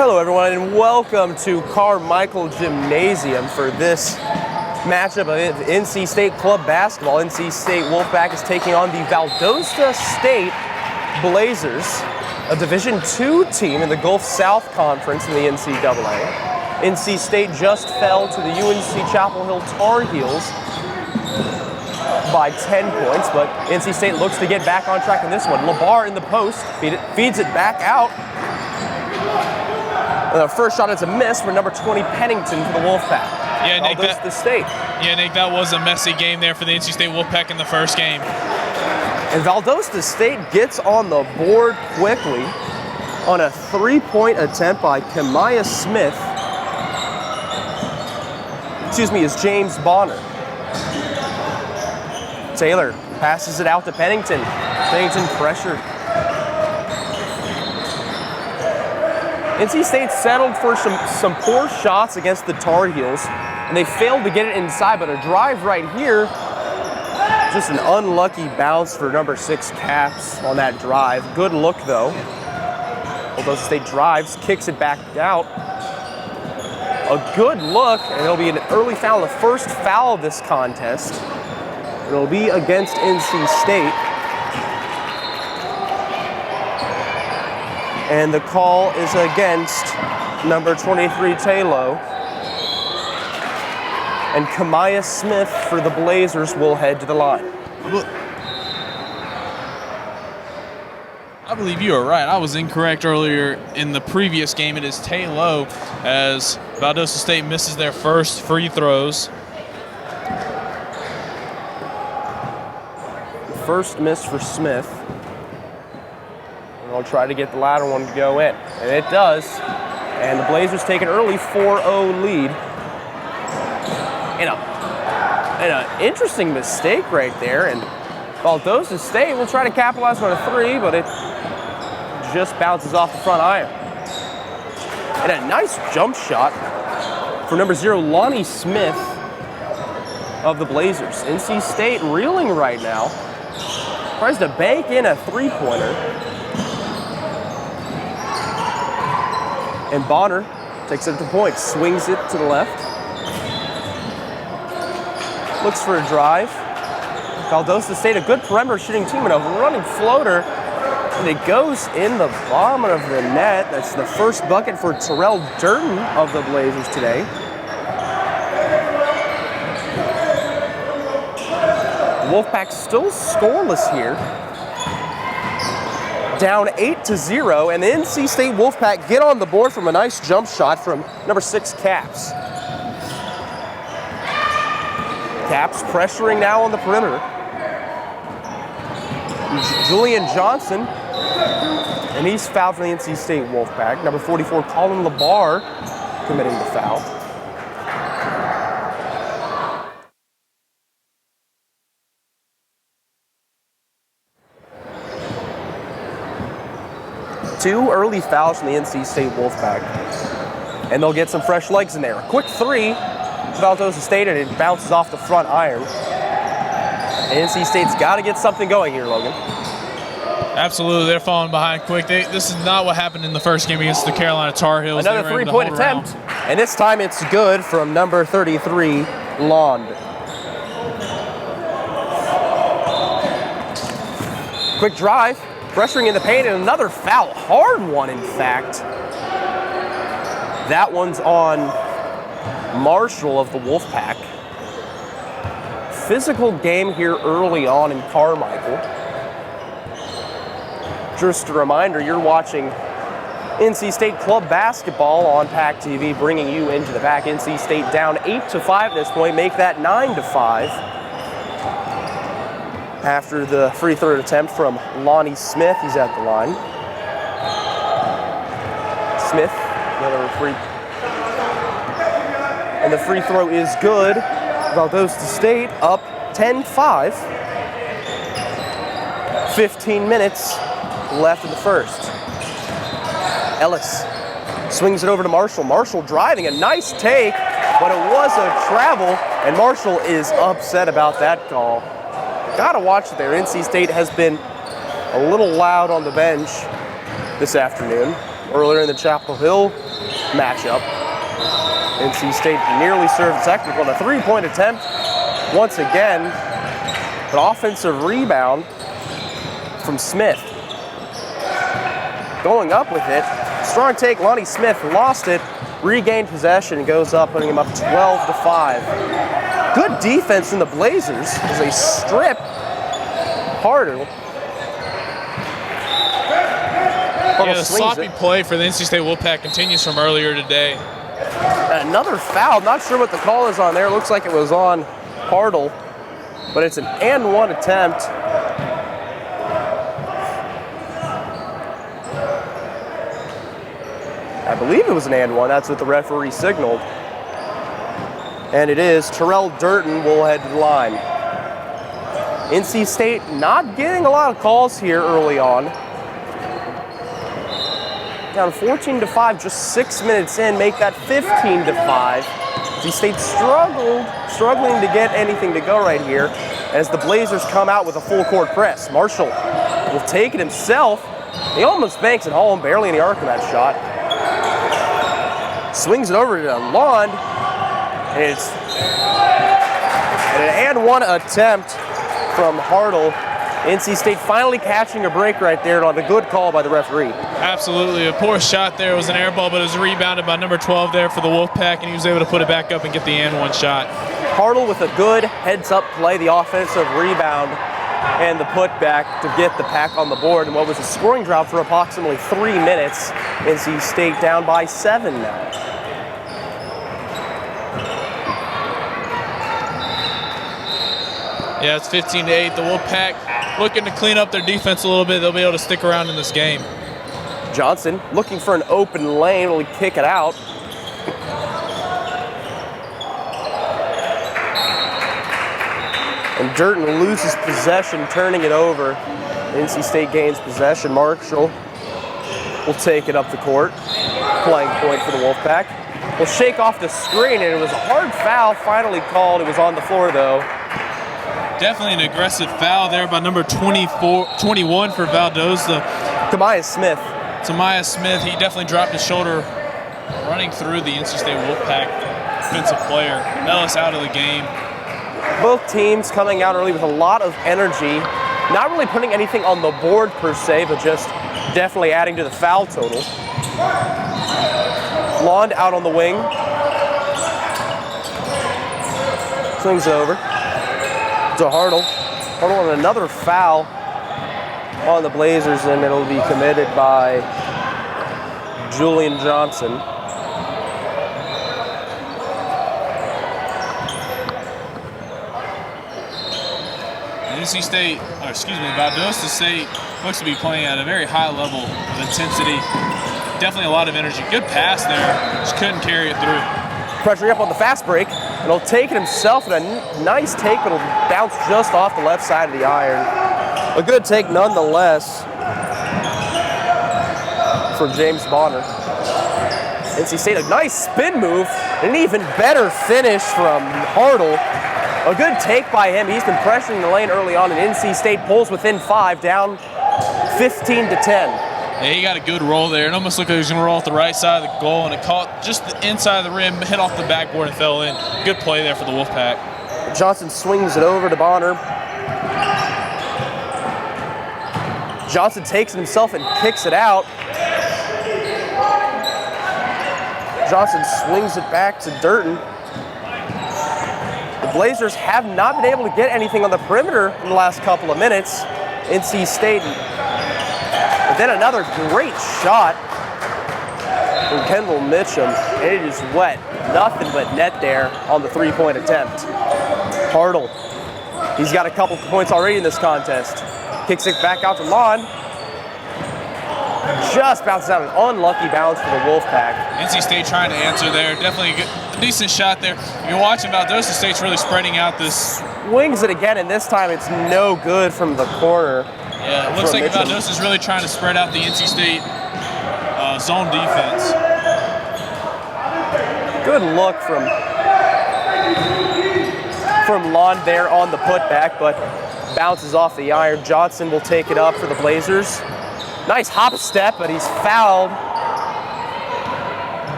Hello everyone and welcome to Carmichael Gymnasium for this matchup of NC State Club Basketball. NC State Wolfpack is taking on the Valdosta State Blazers, a Division II team in the Gulf South Conference in the NCAA. NC State just fell to the UNC Chapel Hill Tar Heels by 10 points, but NC State looks to get back on track in this one. LeBar in the post, feeds it back out. The first shot is a miss for number 20 Pennington for the Wolfpack. Yeah, Nick, Nick, that was a messy game there for the NC State Wolfpack in the first game. And Valdosta State gets on the board quickly on a three-point attempt by Kamaya Smith. Is James Bonner. Taylor passes it out to Pennington. Pennington pressure. NC State settled for some poor shots against the Tar Heels, and they failed to get it inside, but a drive right here, just an unlucky bounce for number 6 Caps on that drive. Good look though. Valdosta State drives, kicks it back out. A good look, and it'll be an early foul, the first foul of this contest. It'll be against NC State. And the call is against number 23, Taylor. And Kamaya Smith for the Blazers will head to the line. I believe you are right. I was incorrect earlier in the previous game. It is Taylor as Valdosta State misses their first free throws. First miss for Smith. I'll try to get the latter one to go in. And it does. And the Blazers take an early 4-0 lead. And an interesting mistake right there. And Valdosta State will try to capitalize on a three, but it just bounces off the front iron. And a nice jump shot for number 0, Lonnie Smith of the Blazers. NC State reeling right now. Tries to bank in a three-pointer. And Bonner takes it to the point, swings it to the left. Looks for a drive. Valdosta State, a good perimeter shooting team, and a running floater. And it goes in the bottom of the net. That's the first bucket for Terrell Durden of the Blazers today. Wolfpack still scoreless here. Down 8-0, and the NC State Wolfpack get on the board from a nice jump shot from number 6 Caps. Caps pressuring now on the perimeter. Julian Johnson, and he's fouled for the NC State Wolfpack. Number 44, Colin LeBar, committing the foul. Two early fouls from the NC State Wolfpack. And they'll get some fresh legs in there. A quick three to Valdosta State, and it bounces off the front iron. And NC State's got to get something going here, Logan. Absolutely, they're falling behind quick. This is not what happened in the first game against the Carolina Tar Heels. Another three-point attempt, and this time it's good from number 33, Lond. Quick drive. Pressuring in the paint, and another foul. Hard one, in fact. That one's on Marshall of the Wolfpack. Physical game here early on in Carmichael. Just a reminder, you're watching NC State Club Basketball on PackTV, bringing you into the back. NC State down 8-5 at this point. Make that 9-5. After the free throw attempt from Lonnie Smith, he's at the line. Smith, another free. And the free throw is good. Valdosta State up 10-5. 15 minutes left in the first. Ellis swings it over to Marshall. Marshall driving, a nice take, but it was a travel, and Marshall is upset about that call. Gotta watch it there. NC State has been a little loud on the bench this afternoon. Earlier in the Chapel Hill matchup. NC State nearly served technical on a three-point attempt. Once again, an offensive rebound from Smith. Going up with it. Strong take, Lonnie Smith lost it, regained possession, goes up, putting him up 12-5. Good defense from the Blazers as they strip Harder. Yeah, the sloppy play for the NC State Wolfpack continues from earlier today. Another foul. Not sure what the call is on there. Looks like it was on Hartle, but it's an and one attempt. I believe it was an and one. That's what the referee signaled. And it is. Terrell Durton will head to the line. NC State not getting a lot of calls here early on. Down 14-5, just 6 minutes in, make that 15-5. NC State struggling to get anything to go right here as the Blazers come out with a full court press. Marshall will take it himself. He almost banks it home, barely in the arc of that shot. Swings it over to Lund, and it's an and one attempt from Hartle. NC State finally catching a break right there on a good call by the referee. Absolutely. A poor shot there. It was an air ball, but it was rebounded by number 12 there for the Wolfpack, and he was able to put it back up and get the and one shot. Hartle with a good heads-up play, the offensive rebound, and the putback to get the Pack on the board. And what was a scoring drought for approximately 3 minutes. NC State down by 7 now. Yeah, it's 15-8. The Wolfpack looking to clean up their defense a little bit. They'll be able to stick around in this game. Johnson looking for an open lane. Will he kick it out? And Durton loses possession, turning it over. NC State gains possession. Marshall will take it up the court. Playing point for the Wolfpack. Will shake off the screen, and it was a hard foul finally called. It was on the floor, though. Definitely an aggressive foul there by number 21 for Valdosta. Tobias Smith. Tobias Smith, he definitely dropped his shoulder running through the NC State Wolfpack defensive player. Ellis out of the game. Both teams coming out early with a lot of energy. Not really putting anything on the board per se, but just definitely adding to the foul total. Lund out on the wing. Swings over to Hartle. Hartle on another foul on the Blazers, and it'll be committed by Julian Johnson. NC State, Valdosta State looks to be playing at a very high level of intensity. Definitely a lot of energy. Good pass there, just couldn't carry it through. Pressuring up on the fast break, and he'll take it himself, and a nice take, but it'll bounce just off the left side of the iron. A good take nonetheless for James Bonner. NC State, a nice spin move, and an even better finish from Hartle. A good take by him. He's been pressuring the lane early on, and NC State pulls within 5, down 15-10. Yeah, he got a good roll there. It almost looked like he was going to roll off the right side of the goal, and it caught just the inside of the rim, hit off the backboard, and fell in. Good play there for the Wolfpack. Johnson swings it over to Bonner. Johnson takes it himself and kicks it out. Johnson swings it back to Durton. The Blazers have not been able to get anything on the perimeter in the last couple of minutes. NC State. But then another great shot from Kendall Mitchum. And it is wet. Nothing but net there on the three-point attempt. Hartle. He's got a couple points already in this contest. Kicks it back out to Lund. Just bounces out, an unlucky bounce for the Wolfpack. NC State trying to answer there. Definitely a decent shot there. You're watching Valdosta State's really spreading out this. Swings it again, and this time it's no good from the corner. Yeah, it looks like Valdosta's really trying to spread out the NC State zone defense. Good look from Lund there on the putback, but bounces off the iron. Johnson will take it up for the Blazers. Nice hop step, but he's fouled.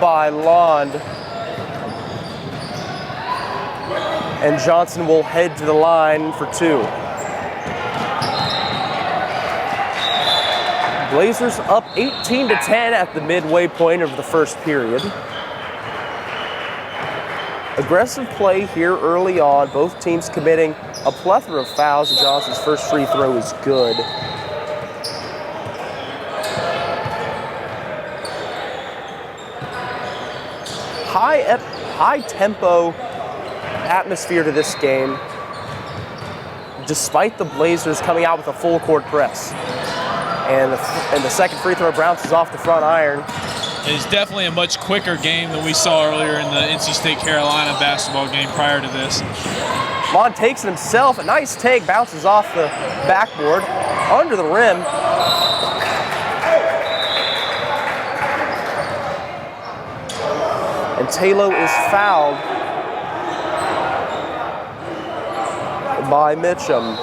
by Lond. And Johnson will head to the line for 2. Blazers up 18-10 at the midway point of the first period. Aggressive play here early on, both teams committing a plethora of fouls, and Johnson's first free throw is good. High tempo atmosphere to this game, despite the Blazers coming out with a full court press. And the second free throw bounces off the front iron. It's definitely a much quicker game than we saw earlier in the NC State Carolina basketball game prior to this. Lond takes it himself, a nice take, bounces off the backboard, under the rim. And Taylor is fouled by Mitchum.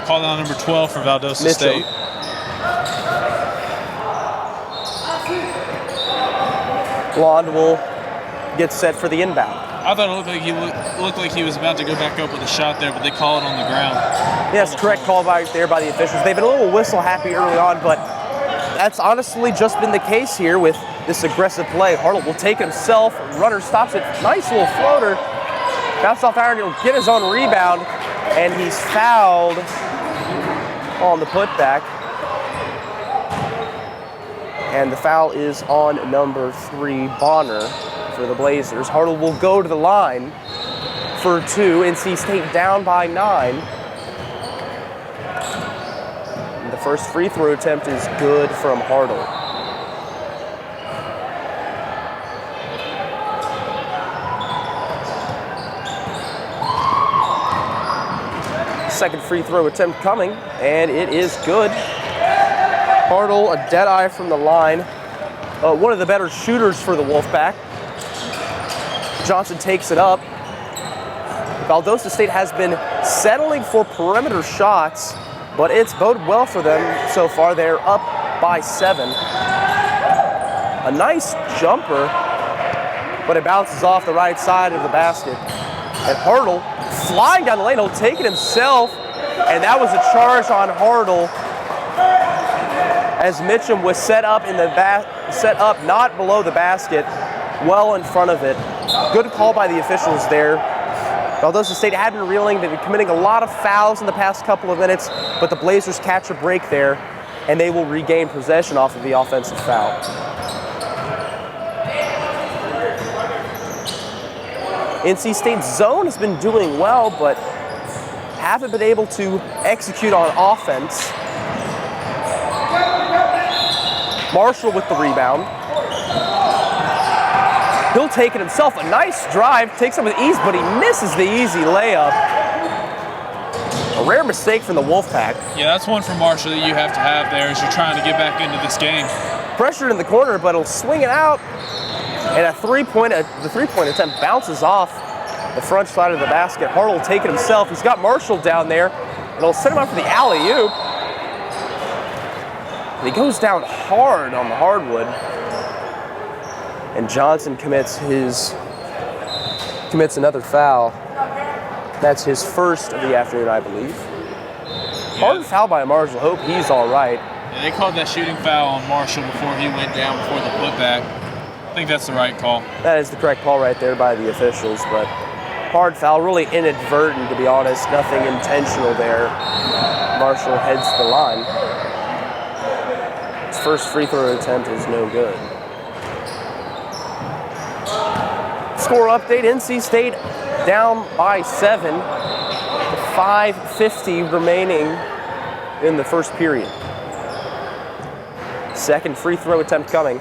Call out number 12 for Valdosta State. Lond will get set for the inbound. I thought it looked like he was about to go back up with a shot there, but they call it on the ground. Yes, correct call right there by the officials. They've been a little whistle happy early on, but that's honestly just been the case here with this aggressive play. Hartle will take it himself. Runner stops it. Nice little floater. Bounce off iron. He'll get his own rebound, and he's fouled on the putback. And the foul is on number 3, Bonner, for the Blazers. Hartle will go to the line for 2. NC State down by 9. And the first free throw attempt is good from Hartle. Second free throw attempt coming, and it is good. Hartle, a dead eye from the line. One of the better shooters for the Wolfpack. Johnson takes it up. Valdosta State has been settling for perimeter shots, but it's boded well for them so far. They're up by 7. A nice jumper, but it bounces off the right side of the basket. And Hartle, flying down the lane, he'll take it himself, and that was a charge on Hartle, as Mitchum was set up not below the basket, well in front of it. Good call by the officials there. Valdosta State had been reeling. They've been committing a lot of fouls in the past couple of minutes, but the Blazers catch a break there, and they will regain possession off of the offensive foul. NC State's zone has been doing well, but haven't been able to execute on offense. Marshall with the rebound. He'll take it himself. A nice drive, takes it with ease, but he misses the easy layup. A rare mistake from the Wolfpack. Yeah, that's one for Marshall that you have to have there as you're trying to get back into this game. Pressured in the corner, but he'll swing it out. And the three-point attempt bounces off the front side of the basket. Hartle will take it himself. He's got Marshall down there, and he'll set him up for the alley-oop. He goes down hard on the hardwood, and Johnson commits another foul. That's his first of the afternoon, I believe. Hard foul by Marshall. Hope he's all right. Yeah, they called that shooting foul on Marshall before he went down before the putback. I think that's the right call. That is the correct call right there by the officials, but hard foul, really inadvertent, to be honest. Nothing intentional there. Marshall heads to the line. His first free throw attempt is no good. Score update, NC State down by 7. 5:50 remaining in the first period. Second free throw attempt coming.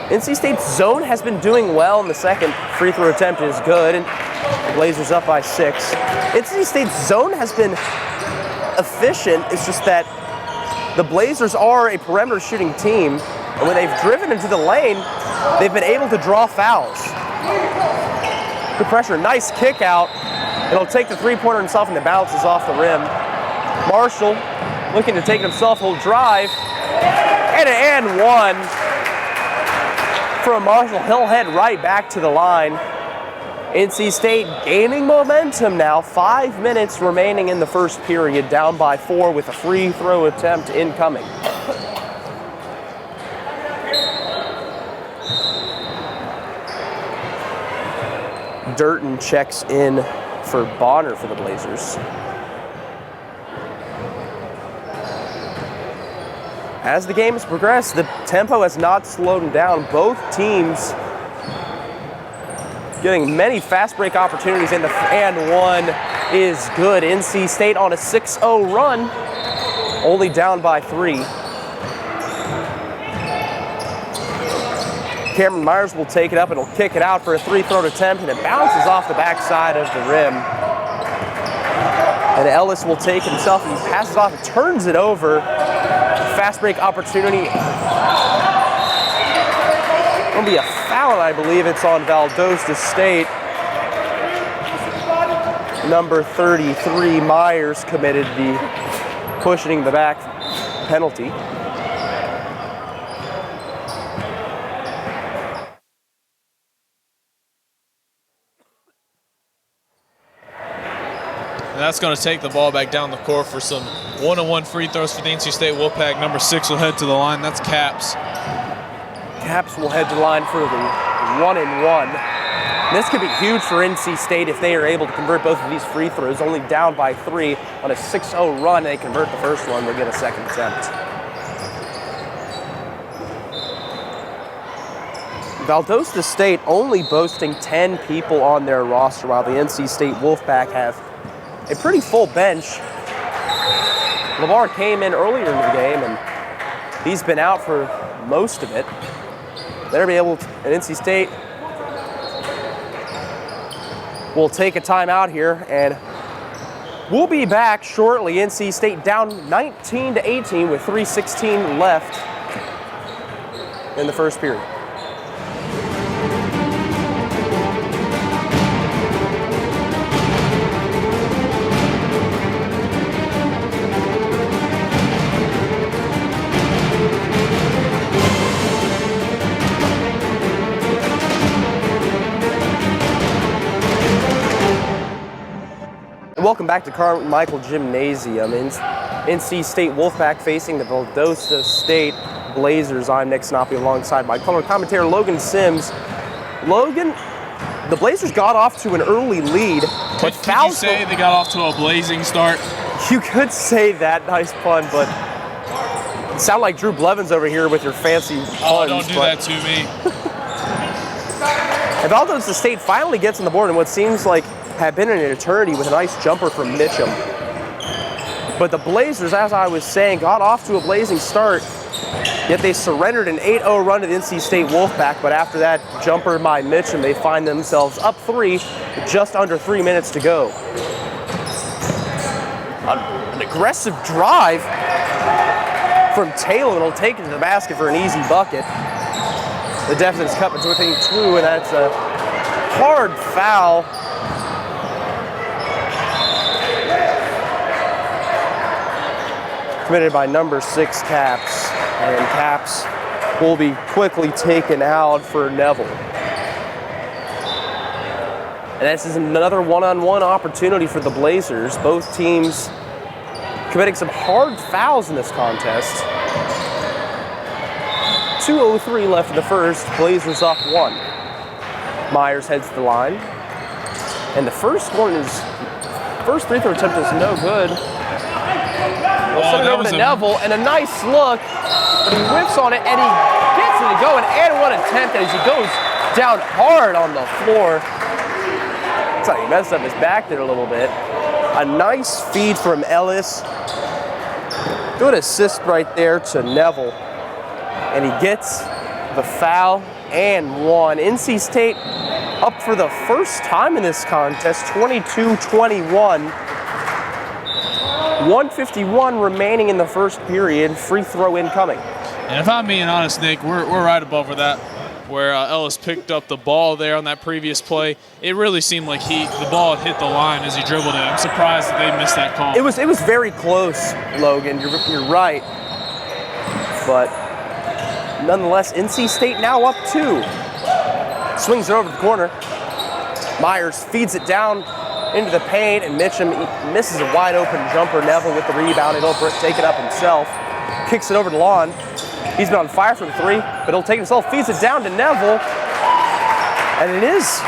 NC State's zone has been doing well, and the second free throw attempt is good, and the Blazers up by 6. NC State's zone has been efficient. It's just that the Blazers are a perimeter shooting team, and when they've driven into the lane, they've been able to draw fouls. Good pressure, nice kick out. It'll take the three-pointer himself, and it bounces off the rim. Marshall looking to take it himself, he'll drive, And one from Marshall. He'll head right back to the line. NC State gaining momentum now. 5 minutes remaining in the first period, down by 4 with a free throw attempt incoming. Durton checks in for Bonner for the Blazers. As the game has progressed, the tempo has not slowed down. Both teams getting many fast break opportunities, and one is good. NC State on a 6-0 run, only down by 3. Cameron Myers will take it up and will kick it out for a three-throw attempt, and it bounces off the backside of the rim. And Ellis will take himself and he passes off and turns it over. Fast break opportunity. It'll be a foul, I believe it's on Valdosta State. Number 33, Myers, committed the pushing the back penalty. That's going to take the ball back down the court for some one-on-one free throws for the NC State Wolfpack. Number 6 will head to the line. That's Caps. Caps will head to the line for the 1-and-1. This could be huge for NC State if they are able to convert both of these free throws. Only down by 3 on a 6-0 run. They convert the first one, they'll get a second attempt. Valdosta State only boasting 10 people on their roster, while the NC State Wolfpack have a pretty full bench. LeVar came in earlier in the game, and he's been out for most of it. They'll be able to, and NC State will take a timeout here, and we'll be back shortly. NC State down 19-18 with 3:16 left in the first period. Welcome back to Carmichael Gymnasium. NC State Wolfpack facing the Valdosta State Blazers. I'm Nick Snoppy alongside my color commentator Logan Sims. Logan, the Blazers got off to an early lead, but Can you say they got off to a blazing start? You could say that, nice pun, but you sound like Drew Blevins over here with your fancy puns. Oh, don't do that to me. And Valdosta State finally gets on the board in what seems like had been an eternity with a nice jumper from Mitchum. But the Blazers, as I was saying, got off to a blazing start, yet they surrendered an 8-0 run to the NC State Wolfpack. But after that jumper by Mitchum, they find themselves up 3 with just under 3 minutes to go. An aggressive drive from Taylor will take it to the basket for an easy bucket. The deficit's cut between 2, and that's a hard foul. Committed by number 6, Caps, and Caps will be quickly taken out for Neville. And this is another one-on-one opportunity for the Blazers. Both teams committing some hard fouls in this contest. 2:03 left in the first, Blazers up 1. Myers heads to the line, and the first free throw attempt is no good. We'll send it over to Neville, and a nice look, but he whips on it, and he gets it to go, and one attempt as he goes down hard on the floor. Looks like he messed up his back there a little bit. A nice feed from Ellis. Good assist right there to Neville, and he gets the foul and 1. NC State up for the first time in this contest, 22-21. 1:51 remaining in the first period. Free throw incoming. And if I'm being honest, Nick, we're right above that, where Ellis picked up the ball there on that previous play. It really seemed like the ball had hit the line as he dribbled it. I'm surprised that they missed that call. It was very close, Logan. You're right, but Nonetheless, NC State now up 2. Swings it over the corner. Myers feeds it down into the paint, and Mitchum misses a wide open jumper. Neville with the rebound, and he'll take it up himself. Kicks it over to Lon. He's been on fire from 3, but he'll take it himself, feeds it down to Neville, and it is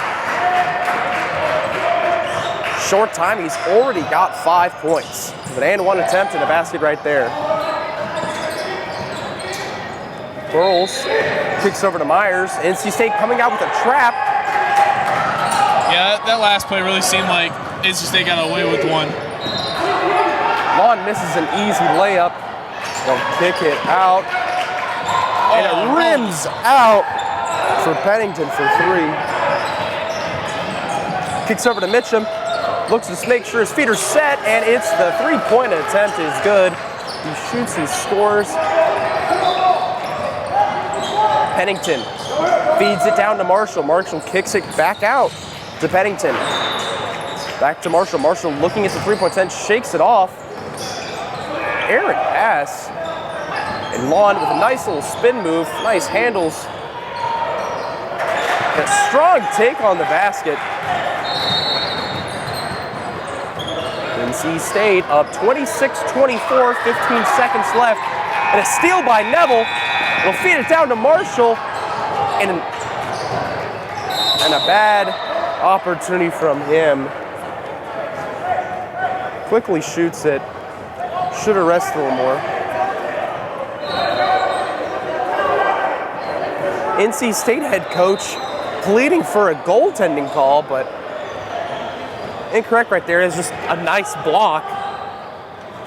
short time. He's already got 5 points. With an and 1 attempt and a basket right there. Burles kicks over to Myers. NC State coming out with a trap. Yeah, that last play really seemed like NC State got away with one. Lon misses an easy layup. They'll kick it out. And it rims out for Pennington for 3. Kicks over to Mitchum. Looks to make sure his feet are set, and it's the 3-point attempt is good. He shoots, he scores. Pennington feeds it down to Marshall. Marshall kicks it back out to Pennington. Back to Marshall. Marshall looking at the 3-point attempt, shakes it off. Errant pass. And Lon with a nice little spin move, nice handles. A strong take on the basket. NC State up 26-24, 15 seconds left. And a steal by Neville. Will feed it down to Marshall. And a bad opportunity from him. Quickly shoots it. Should have rested a little more. NC State head coach pleading for a goaltending call, but incorrect right there. It's just a nice block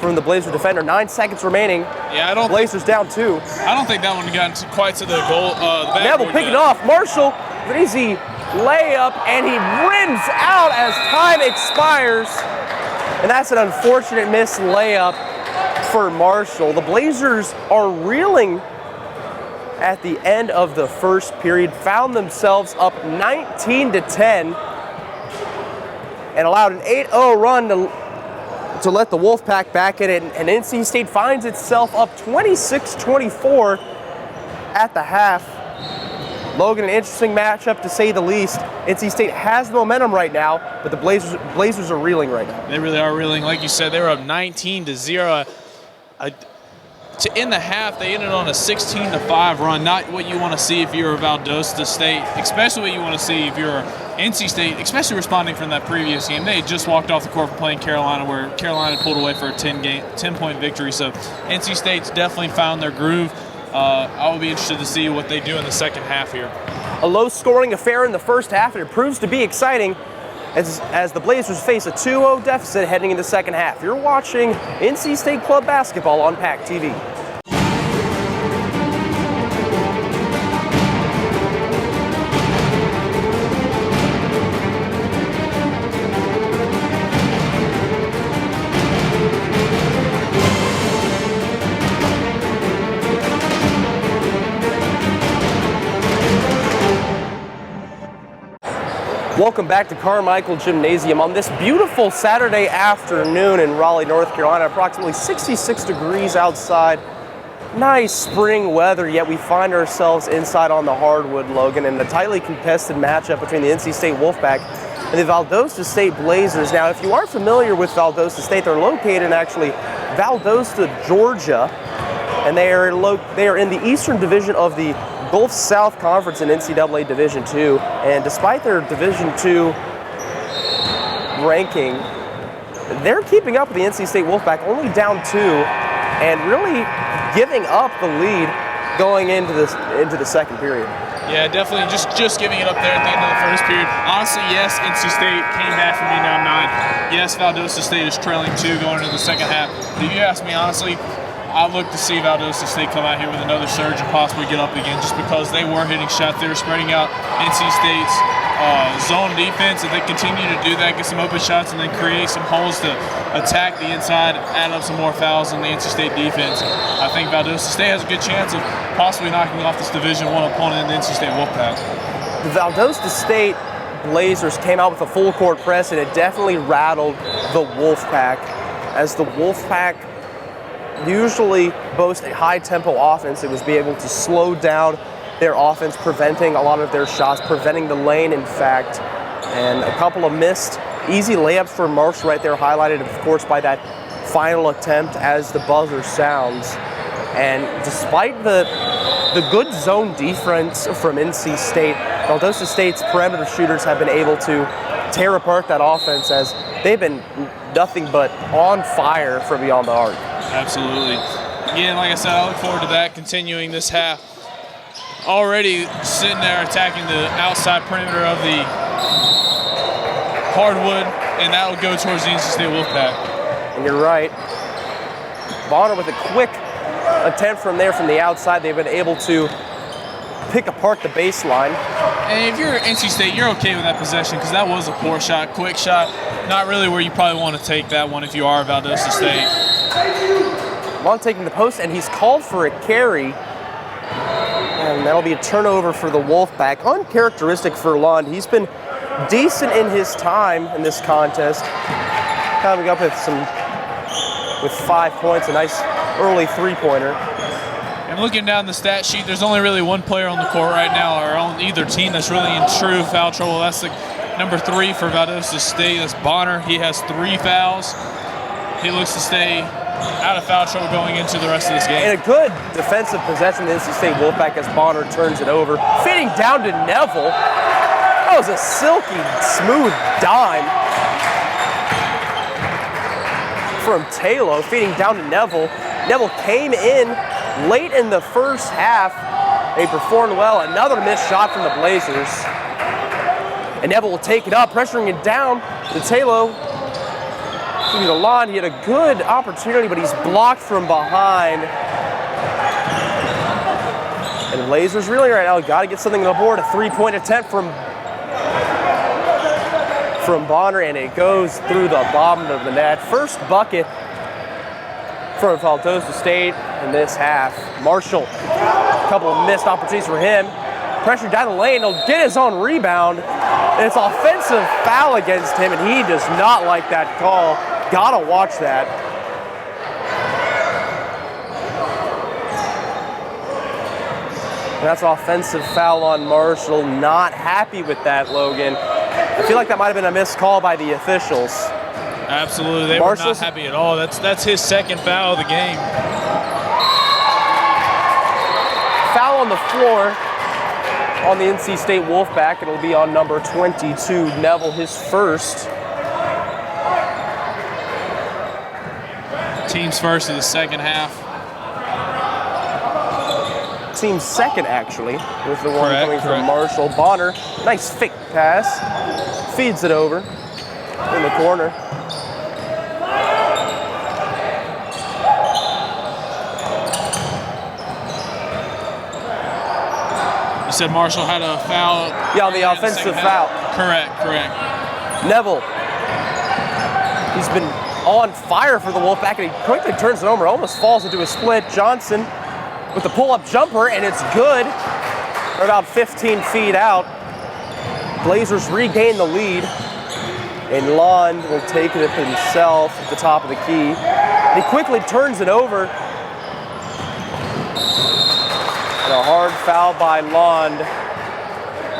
from the Blazer defender. 9 seconds remaining. Yeah, I don't. Blazers down 2. I don't think that one got quite to the goal. The Neville picking it off. Marshall, an easy layup, and he rims out as time expires. And that's an unfortunate missed layup for Marshall. The Blazers are reeling at the end of the first period, found themselves up 19-10, and allowed an 8-0 run to let the Wolfpack back in it. And NC State finds itself up 26-24 at the half. Logan, an interesting matchup to say the least. NC State has the momentum right now, but the Blazers are reeling right now. They really are reeling. Like you said, they were up 19-0. To end the half, they ended on a 16-5 run. Not what you want to see if you're a Valdosta State, especially what you want to see if you're NC State, especially responding from that previous game. They had just walked off the court from playing Carolina, where Carolina pulled away for a 10-point victory. So NC State's definitely found their groove. I will be interested to see what they do in the second half here. A low-scoring affair in the first half, and it proves to be exciting as the Blazers face a 2-0 deficit heading into the second half. You're watching NC State Club Basketball on PackTV. Welcome back to Carmichael Gymnasium on this beautiful Saturday afternoon in Raleigh, North Carolina. Approximately 66 degrees outside. Nice spring weather, yet we find ourselves inside on the hardwood, Logan, in a tightly contested matchup between the NC State Wolfpack and the Valdosta State Blazers. Now, if you aren't familiar with Valdosta State, they're located in actually Valdosta, Georgia, and they are in the Eastern Division of the Gulf South Conference in NCAA Division II, and despite their Division II ranking, they're keeping up with the NC State Wolfpack, only down 2, and really giving up the lead going into the second period. Yeah, definitely just giving it up there at the end of the first period. Honestly, yes, NC State came back from being down 9. Yes, Valdosta State is trailing 2 going into the second half. But if you ask me honestly, I look to see Valdosta State come out here with another surge and possibly get up again, just because they were hitting shots. They were spreading out NC State's zone defense. If they continue to do that, get some open shots, and then create some holes to attack the inside, add up some more fouls on the NC State defense, I think Valdosta State has a good chance of possibly knocking off this Division I opponent in the NC State Wolfpack. The Valdosta State Blazers came out with a full court press, and it definitely rattled the Wolfpack, as the Wolfpack usually boast a high-tempo offense, it was be able to slow down their offense, preventing a lot of their shots, preventing the lane, in fact. And a couple of missed easy layups for Marshall right there, highlighted, of course, by that final attempt as the buzzer sounds. And despite the good zone defense from NC State, Valdosta State's perimeter shooters have been able to tear apart that offense as they've been nothing but on fire from beyond the arc. Absolutely. Again, like I said, I look forward to that continuing this half. Already sitting there attacking the outside perimeter of the hardwood, and that will go towards the NC State Wolfpack. And you're right. Bonner with a quick attempt from there from the outside. They've been able to pick apart the baseline. And if you're NC State, you're okay with that possession because that was a poor shot, quick shot. Not really where you probably want to take that one if you are Valdosta State. Lund taking the post, and he's called for a carry. And that'll be a turnover for the Wolfpack. Uncharacteristic for Lund. He's been decent in his time in this contest. Coming up with 5 points, a nice early three-pointer. And looking down the stat sheet, there's only really one player on the court right now, or on either team, that's really in true foul trouble. That's the number 3 for Valdosta State. That's Bonner. He has 3 fouls. He looks to stay out of foul trouble going into the rest of this game. And a good defensive possession, the NC State Wolfpack, as Bonner turns it over. Feeding down to Neville. That was a silky, smooth dime from Taylor, feeding down to Neville. Neville came in late in the first half. They performed well. Another missed shot from the Blazers. And Neville will take it up, pressuring it down to Taylor. To Lund, he had a good opportunity, but he's blocked from behind. And the Blazers really right now got to get something on the board. A three-point attempt from Bonner, and it goes through the bottom of the net. First bucket from Valdosta State in this half. Marshall, a couple of missed opportunities for him. Pressure down the lane, he'll get his own rebound. And it's offensive foul against him, and he does not like that call. Gotta watch that. And that's offensive foul on Marshall. Not happy with that, Logan. I feel like that might have been a missed call by the officials. Absolutely, they were not happy at all. That's his second foul of the game. Foul on the floor on the NC State Wolfpack. It'll be on number 22, Neville, his first. Team's first of the second half. Team's second, actually, with the one coming from Marshall. Bonner, nice fake pass. Feeds it over in the corner. You said Marshall had a foul? Yeah, on the offensive foul. Correct. Neville, he's been on fire for the Wolfpack, and he quickly turns it over, almost falls into a split. Johnson with the pull-up jumper, and it's good. They're about 15 feet out. Blazers regain the lead, and Lund will take it himself at the top of the key. And he quickly turns it over. And a hard foul by Lund,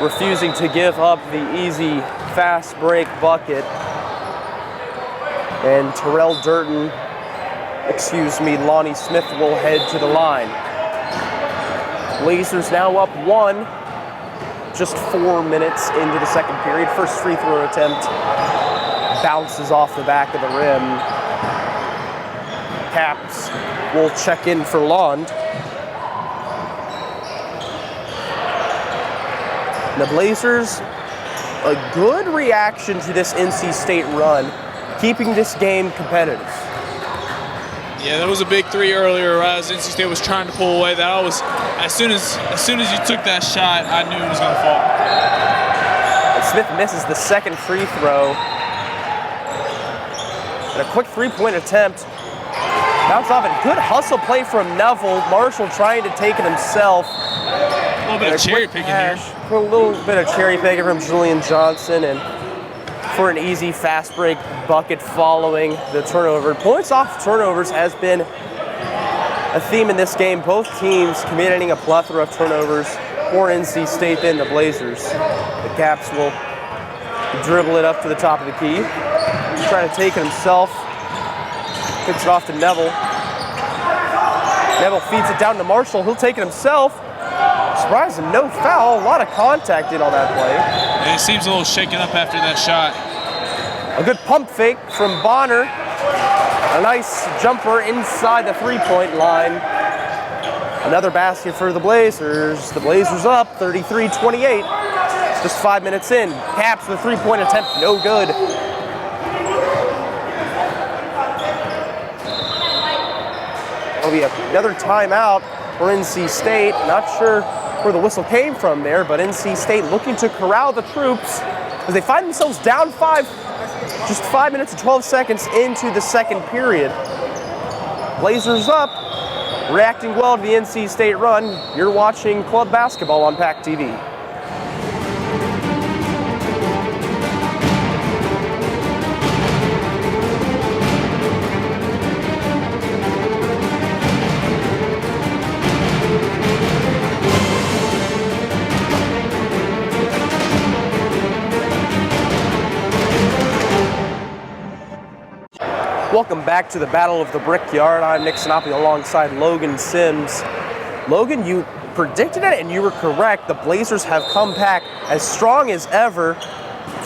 refusing to give up the easy fast break bucket. And Terrell Durton, Lonnie Smith will head to the line. Blazers now up 1, just 4 minutes into the second period. First free throw attempt bounces off the back of the rim. Caps will check in for Lund. The Blazers, a good reaction to this NC State run, keeping this game competitive. Yeah, that was a big 3 earlier as NC State was trying to pull away. That was, as soon as you took that shot, I knew it was going to fall. And Smith misses the second free throw. And a quick three-point attempt. Bounce off it. Good hustle play from Neville. Marshall trying to take it himself. A little bit of cherry picking here. A little bit of cherry picking from Julian Johnson, and for an easy fast break bucket following the turnover. Points off turnovers has been a theme in this game. Both teams committing a plethora of turnovers. More NC State than the Blazers. The Caps will dribble it up to the top of the key. He's trying to take it himself. Kicks it off to Neville. Neville feeds it down to Marshall. He'll take it himself. Surprising, no foul. A lot of contact in on that play. And it seems a little shaken up after that shot. A good pump fake from Bonner. A nice jumper inside the three-point line. Another basket for the Blazers. The Blazers up 33-28. Just 5 minutes in. Caps with a three-point attempt, no good. There'll be another timeout for NC State. Not sure where the whistle came from there, but NC State looking to corral the troops as they find themselves down 5, just 5 minutes and 12 seconds into the second period. Blazers up, reacting well to the NC State run. You're watching club basketball on PackTV. Welcome back to the Battle of the Brickyard. I'm Nick Sinopoli alongside Logan Sims. Logan, you predicted it and you were correct. The Blazers have come back as strong as ever,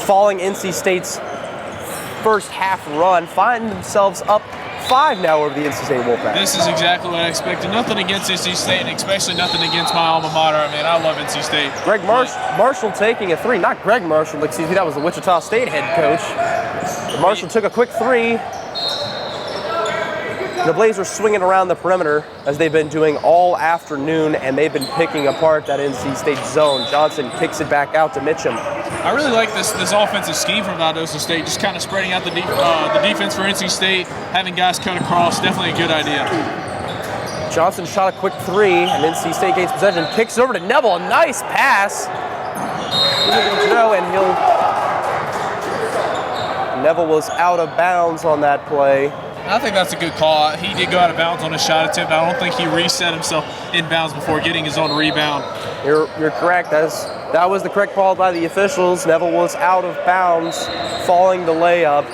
following NC State's first half run, find themselves up 5 now over the NC State Wolfpack. This is exactly what I expected. Nothing against NC State, and especially nothing against my alma mater. I mean, I love NC State. Greg Marshall taking a three. Not Greg Marshall, excuse me, that was the Wichita State head coach. Marshall took a quick three. The Blazers swinging around the perimeter as they've been doing all afternoon, and they've been picking apart that NC State zone. Johnson kicks it back out to Mitchum. I really like this offensive scheme from Valdosta State, just kind of spreading out the defense for NC State, having guys cut across. Definitely a good idea. Johnson shot a quick three, and NC State gains possession, kicks it over to Neville. A nice pass. Neville was out of bounds on that play. I think that's a good call. He did go out of bounds on his shot attempt. I don't think he reset himself in bounds before getting his own rebound. You're correct. That was the correct call by the officials. Neville was out of bounds, following the layup,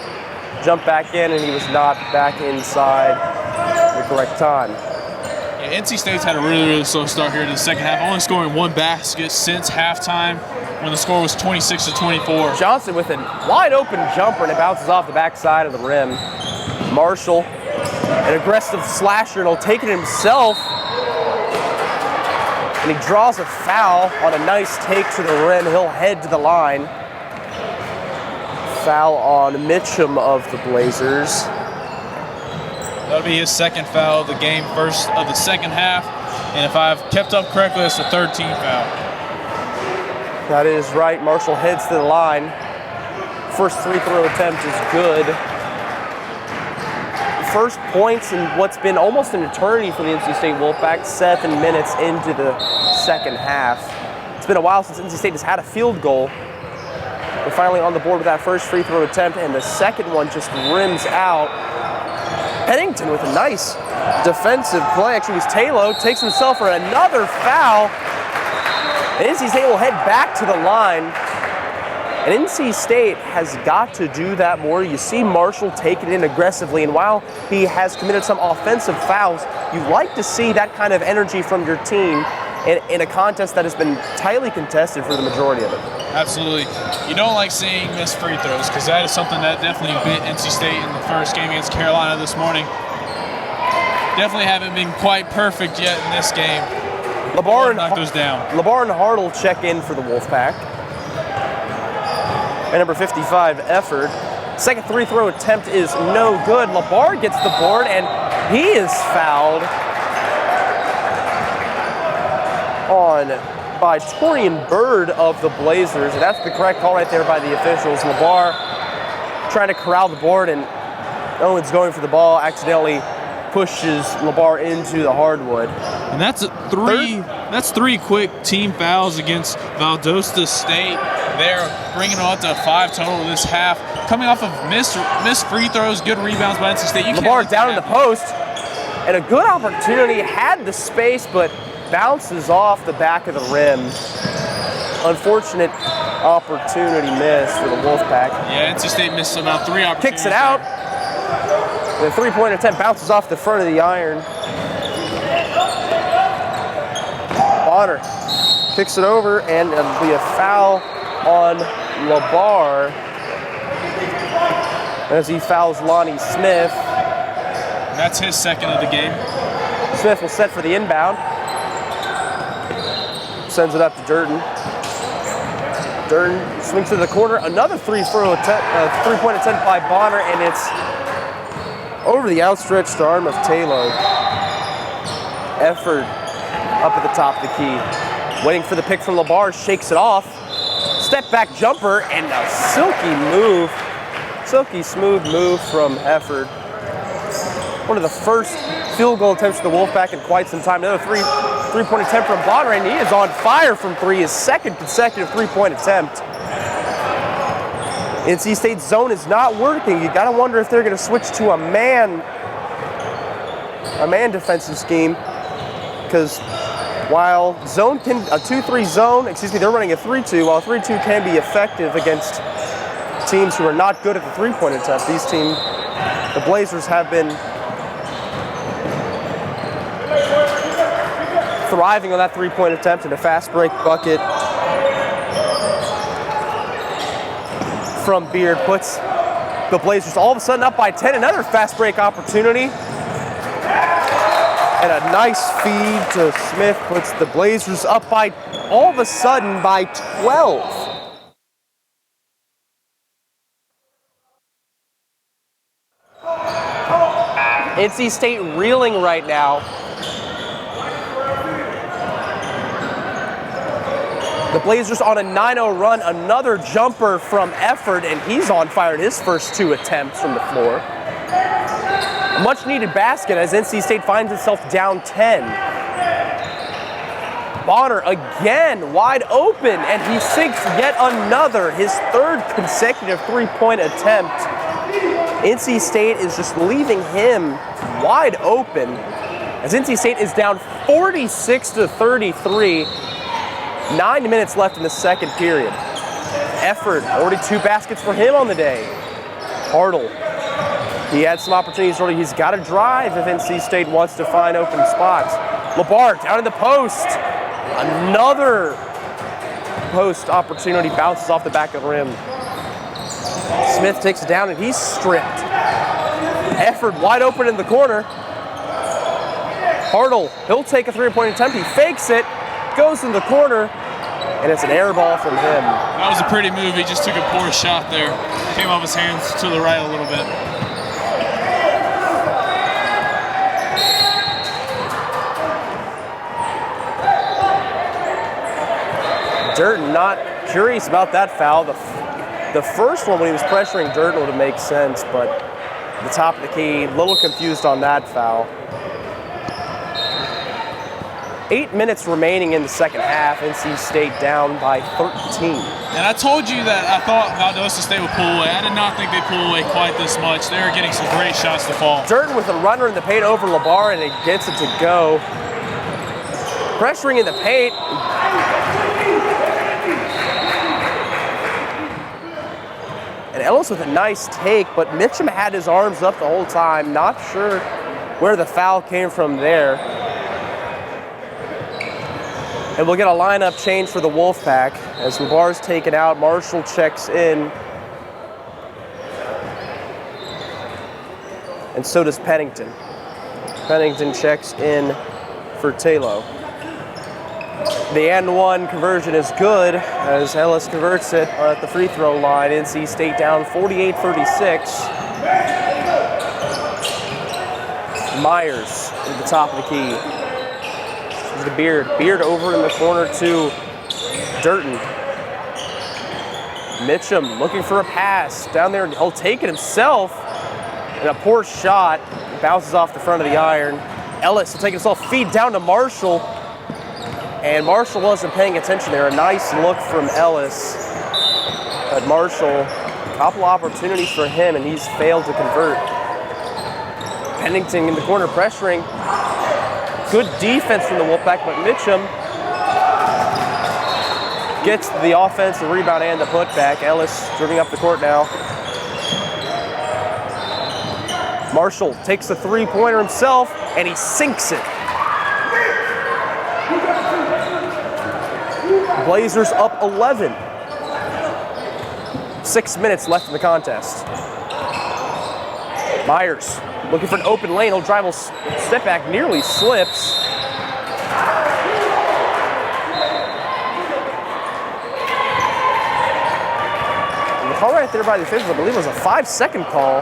jumped back in, and he was not back inside the correct time. Yeah, NC State's had a really slow start here in the second half, only scoring 1 basket since halftime when the score was 26-24. Johnson with a wide open jumper, and it bounces off the backside of the rim. Marshall, an aggressive slasher, and he'll take it himself. And he draws a foul on a nice take to the rim. He'll head to the line. Foul on Mitchum of the Blazers. That'll be his second foul of the game, first of the second half. And if I've kept up correctly, it's the 13th foul. That is right. Marshall heads to the line. First free throw attempt is good. First points in what's been almost an eternity for the NC State Wolfpack, 7 minutes into the second half. It's been a while since NC State has had a field goal. They're finally on the board with that first free throw attempt, and the second one just rims out. Pennington with a nice defensive play. Actually, it was Taylor, takes himself for another foul. And NC State will head back to the line. And NC State has got to do that more. You see Marshall take it in aggressively, and while he has committed some offensive fouls, you like to see that kind of energy from your team in a contest that has been tightly contested for the majority of it. Absolutely. You don't like seeing missed free throws, because that is something that definitely bit NC State in the first game against Carolina this morning. Definitely haven't been quite perfect yet in this game. LeBar knock those down. LeBar and Hart will check in for the Wolfpack. And number 55, Efford. Second free throw attempt is no good. LeBar gets the board, and he is fouled on by Torian Bird of the Blazers. And that's the correct call right there by the officials. LeBar trying to corral the board, and Owens going for the ball, accidentally pushes LeBar into the hardwood. And that's three quick team fouls against Valdosta State. They're bringing it up to 5 total this half. Coming off of missed free throws, good rebounds by NC State. LeBar down in the post. And a good opportunity, had the space, but bounces off the back of the rim. Unfortunate opportunity missed for the Wolfpack. Yeah, NC State missed about 3 opportunities. Kicks it out. The three-point attempt bounces off the front of the iron. Bonner kicks it over, and it'll be a foul on LaBar as he fouls Lonnie Smith. That's his second of the game. Smith will set for the inbound. Sends it up to Durden. Durden swings to the corner. Another three-point attempt by Bonner, and it's over the outstretched arm of Taylor. Effort up at the top of the key. Waiting for the pick from LaBar, shakes it off. Step back jumper, and a silky smooth move from Effort. One of the first field goal attempts for the Wolfpack in quite some time. Another three-point attempt from Bonner, and he is on fire from three. His second consecutive three-point attempt. NC State's zone is not working. You gotta wonder if they're gonna switch to a man defensive scheme, because while zone can, a 2-3 zone, they're running a 3-2, while 3-2 can be effective against teams who are not good at the three-point attempt. These teams, the Blazers, have been thriving on that three-point attempt and a fast break bucket from Beard puts the Blazers all of a sudden up by 10. Another fast break opportunity. And a nice feed to Smith puts the Blazers up by, all of a sudden, by 12. NC State reeling right now. The Blazers on a 9-0 run, another jumper from Effort, and he's on fire in his first 2 attempts from the floor. A much needed basket as NC State finds itself down 10. Bonner again wide open, and he sinks yet another, his 3rd consecutive three-point attempt. NC State is just leaving him wide open as NC State is down 46-33. 9 minutes left in the second period. Effort, already 2 baskets for him on the day. Hartle, he had some opportunities early. He's got to drive if NC State wants to find open spots. LaBar down in the post. Another post opportunity bounces off the back of the rim. Smith takes it down and he's stripped. Effort wide open in the corner. Hartle, he'll take a three-point attempt. He fakes it, goes in the corner, and it's an air ball from him. That was a pretty move. He just took a poor shot there. Came off his hands to the right a little bit. Durden not curious about that foul. The first one when he was pressuring Durden would have made sense, but the top of the key, a little confused on that foul. 8 minutes remaining in the second half. NC State down by 13. And I told you that I thought Valdosta State would pull away. I did not think they'd pull away quite this much. They were getting some great shots to fall. Durden with a runner in the paint over LaBar, and it gets it to go. Pressuring in the paint. And Ellis with a nice take, but Mitchum had his arms up the whole time. Not sure where the foul came from there. And we'll get a lineup change for the Wolfpack as LaBar's taken out. Marshall checks in. And so does Pennington. Pennington checks in for Taylor. The and-one conversion is good as Ellis converts it at the free throw line. NC State down 48-36. Myers at the top of the key. The Beard over in the corner to Durden. Mitchum looking for a pass down there. He'll take it himself. And a poor shot. Bounces off the front of the iron. Ellis will take himself, feed down to Marshall. And Marshall wasn't paying attention there. A nice look from Ellis. But Marshall, a couple opportunities for him, and he's failed to convert. Pennington in the corner pressuring. Good defense from the Wolfpack, but Mitchum gets the offense, the rebound, and the putback. Ellis driving up the court now. Marshall takes the three-pointer himself, and he sinks it. Blazers up 11. 6 minutes left in the contest. Myers looking for an open lane. He'll drive, step back, nearly slips. And the call right there by the officials, I believe it was a 5-second call.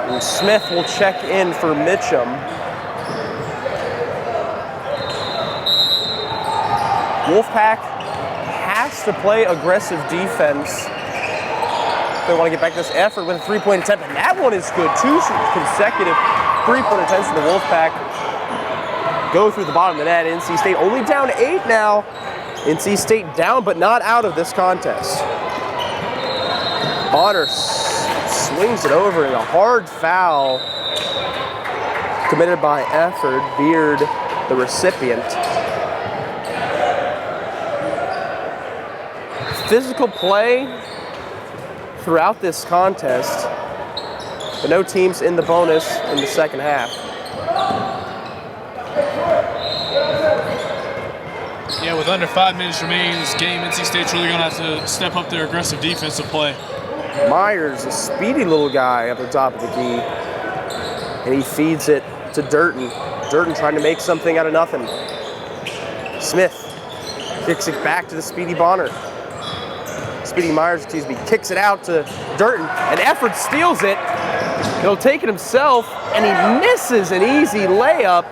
And Smith will check in for Mitchum. Wolfpack has to play aggressive defense. They want to get back to this effort with a three-point attempt, and that one is good. 2 consecutive three-point attempts for the Wolfpack. Go through the bottom of the net. NC State only down 8 now. NC State down, but not out of this contest. Bonner swings it over in a hard foul committed by Efford. Beard, the recipient. Physical play throughout this contest, but no teams in the bonus in the second half. Yeah, with under 5 minutes remaining in this game, NC State's really going to have to step up their aggressive defensive play. Myers, a speedy little guy up the top of the key, and he feeds it to Durton. Durton trying to make something out of nothing. Smith kicks it back to the speedy Bonner. Speedy Myers, excuse me, kicks it out to Durton, and Efford steals it. He'll take it himself, and he misses an easy layup.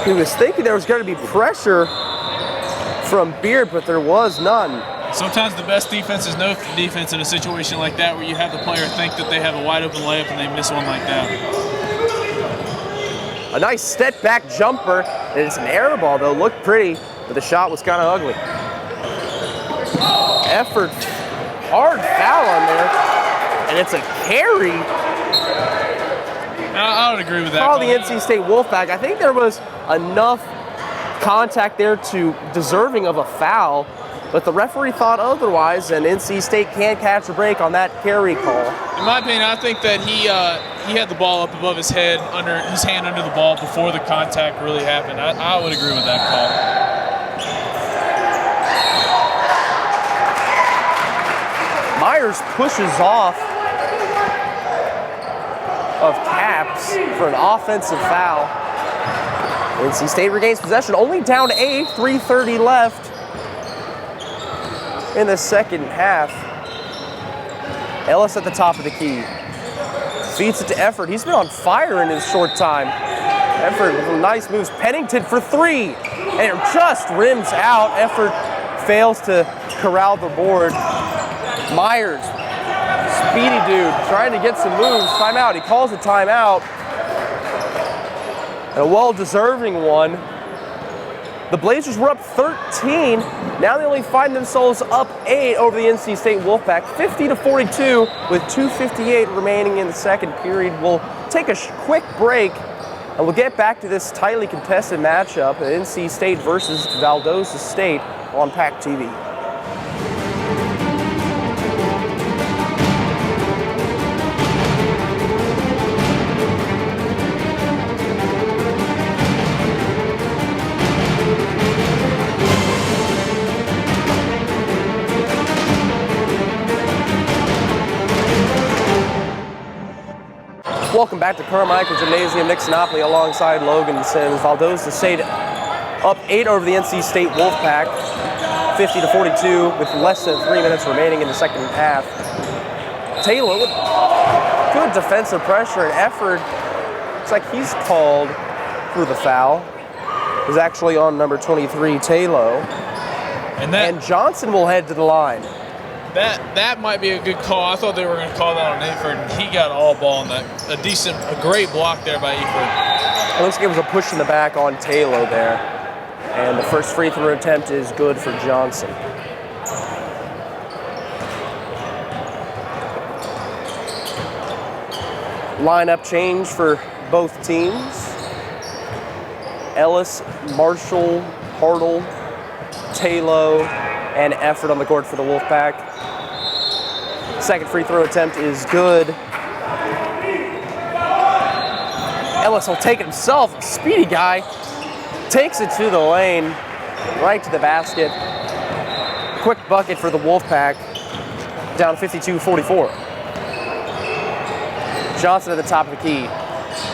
He was thinking there was going to be pressure from Beard, but there was none. Sometimes the best defense is no defense in a situation like that where you have the player think that they have a wide open layup and they miss one like that. A nice step back jumper, and it's an air ball though, looked pretty, but the shot was kind of ugly. Effort, hard foul on there, and it's a carry. I would agree with that. Call the NC State Wolfpack. I think there was enough contact there to deserving of a foul, but the referee thought otherwise, and NC State can't catch a break on that carry call. In my opinion, I think that he had the ball up above his head, under his hand under the ball before the contact really happened. I would agree with that call. Myers pushes off of Caps for an offensive foul. NC State regains possession, only down 8, 3:30 left in the second half. Ellis at the top of the key. Feeds it to Efford. He's been on fire in his short time. Efford with some nice moves. Pennington for 3, and it just rims out. Efford fails to corral the board. Myers, speedy dude, trying to get some moves. Timeout, he calls a timeout. And a well-deserving one. The Blazers were up 13. Now they only find themselves up 8 over the NC State Wolfpack, 50-42 with 2:58 remaining in the second period. We'll take a quick break, and we'll get back to this tightly contested matchup at NC State versus Valdosta State on PackTV. Welcome back to Carmichael Gymnasium. Nick Sinopoli alongside Logan Sims. Valdosta State up 8 over the NC State Wolfpack, 50-42 with less than 3 minutes remaining in the second half. Taylor with good defensive pressure and effort. Looks like he's called for the foul. Is actually on number 23, Taylor. And Johnson will head to the line. That might be a good call. I thought they were going to call that on Eford, and he got all ball on that. A great block there by Eford. It looks like it was a push in the back on Taylor there. And the first free throw attempt is good for Johnson. Lineup change for both teams. Ellis, Marshall, Hartle, Taylor, and Effort on the court for the Wolfpack. Second free throw attempt is good. Ellis will take it himself. Speedy guy. Takes it to the lane. Right to the basket. Quick bucket for the Wolfpack. Down 52-44. Johnson at the top of the key.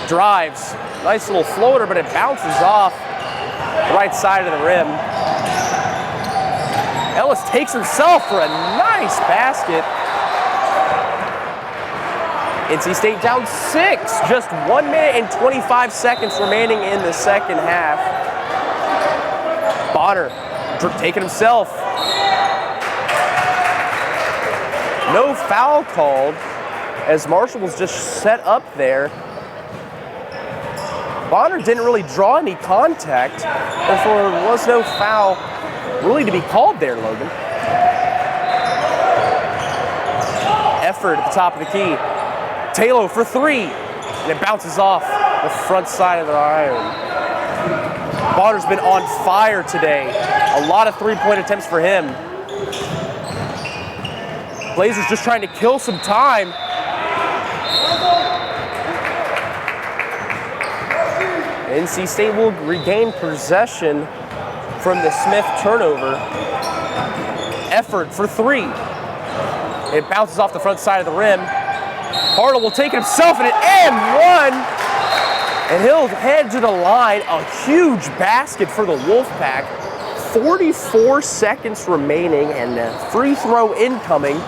Drives. Nice little floater, but it bounces off the right side of the rim. Ellis takes himself for a nice basket. NC State down 6. Just 1 minute and 25 seconds remaining in the second half. Bonner taking himself. No foul called as Marshall was just set up there. Bonner didn't really draw any contact, therefore there was no foul really to be called there, Logan. Effort at the top of the key. Taylor for 3, and it bounces off the front side of the iron. Bonner's been on fire today. A lot of three-point attempts for him. Blazers just trying to kill some time. NC State will regain possession from the Smith turnover. Effort for 3. It bounces off the front side of the rim. Hartle will take it himself and one. And he'll head to the line. A huge basket for the Wolfpack. 44 seconds remaining and a free throw incoming.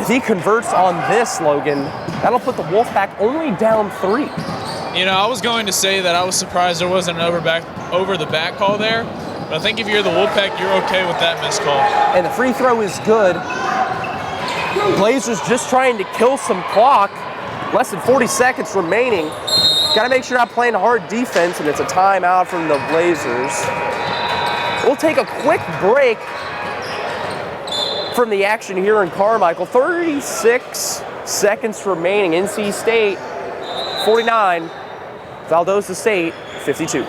If he converts on this, Logan, that'll put the Wolfpack only down 3. You know, I was going to say that I was surprised there wasn't an over the back call there, but I think if you're the Wolfpack, you're okay with that missed call. And the free throw is good. Blazers just trying to kill some clock. Less than 40 seconds remaining. Got to make sure you're not playing hard defense, and it's a timeout from the Blazers. We'll take a quick break from the action here in Carmichael. 36 seconds remaining. NC State 49, Valdosta State 52.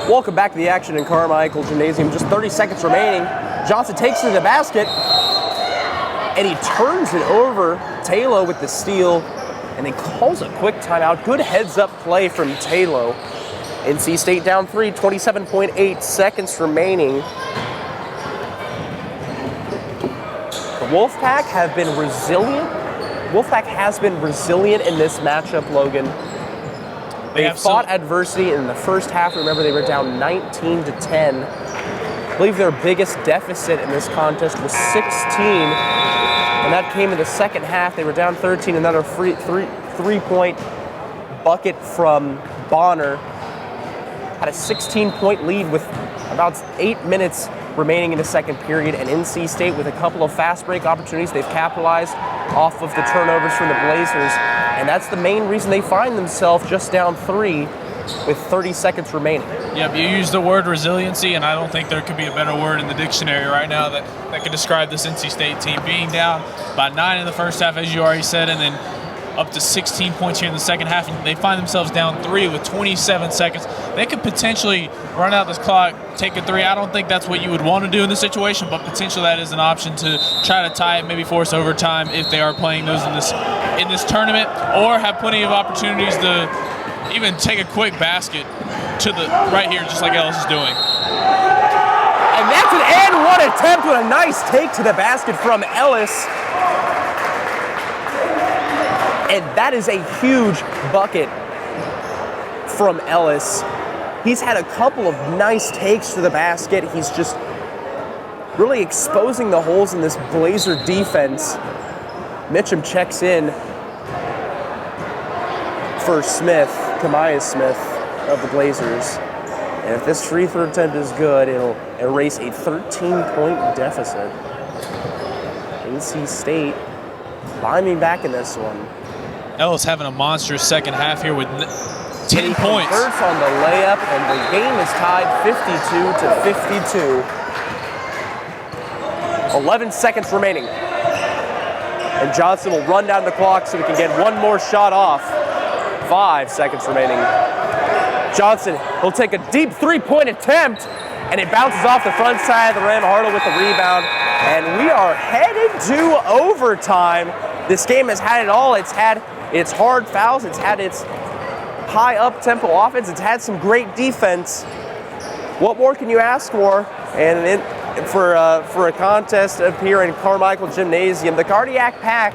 Welcome back to the action in Carmichael Gymnasium. Just 30 seconds remaining. Johnson takes it to the basket, and he turns it over. Taylor with the steal, and then calls a quick timeout. Good heads-up play from Taylor. NC State down 3, 27.8 seconds remaining. The Wolfpack have been resilient. Wolfpack has been resilient in this matchup, Logan. They fought adversity in the first half. Remember, they were down 19-10. I believe their biggest deficit in this contest was 16, and that came in the second half. They were down 13. Another three-point bucket from Bonner. Had a 16-point lead with about 8 minutes remaining in the second period, and NC State with a couple of fast break opportunities. They've capitalized off of the turnovers from the Blazers, and that's the main reason they find themselves just down 3 with 30 seconds remaining. Yep, you used the word resiliency, and I don't think there could be a better word in the dictionary right now that could describe this NC State team. Being down by 9 in the first half, as you already said, and then up to 16 points here in the second half, and they find themselves down 3 with 27 seconds. They could potentially run out this clock, take a 3. I don't think that's what you would want to do in this situation, but potentially that is an option to try to tie it, maybe force overtime if they are playing those in this tournament, or have plenty of opportunities to even take a quick basket to the right here, just like Ellis is doing. And that's an and one attempt with a nice take to the basket from Ellis. And that is a huge bucket from Ellis. He's had a couple of nice takes to the basket. He's just really exposing the holes in this Blazer defense. Mitchum checks in for Smith, Kamaya Smith of the Blazers. And if this free throw attempt is good, it'll erase a 13-point deficit. NC State climbing back in this one. Ellis having a monstrous second half here with 10 points. Converts on the layup, and the game is tied 52 to 52. 11 seconds remaining. And Johnson will run down the clock so we can get one more shot off. 5 seconds remaining. Johnson will take a deep three-point attempt, and it bounces off the front side of the rim. Hartle with the rebound, and we are headed to overtime. This game has had it all. It's had its hard fouls. It's had its high up-tempo offense. It's had some great defense. What more can you ask for? And for a contest up here in Carmichael Gymnasium, the Cardiac Pack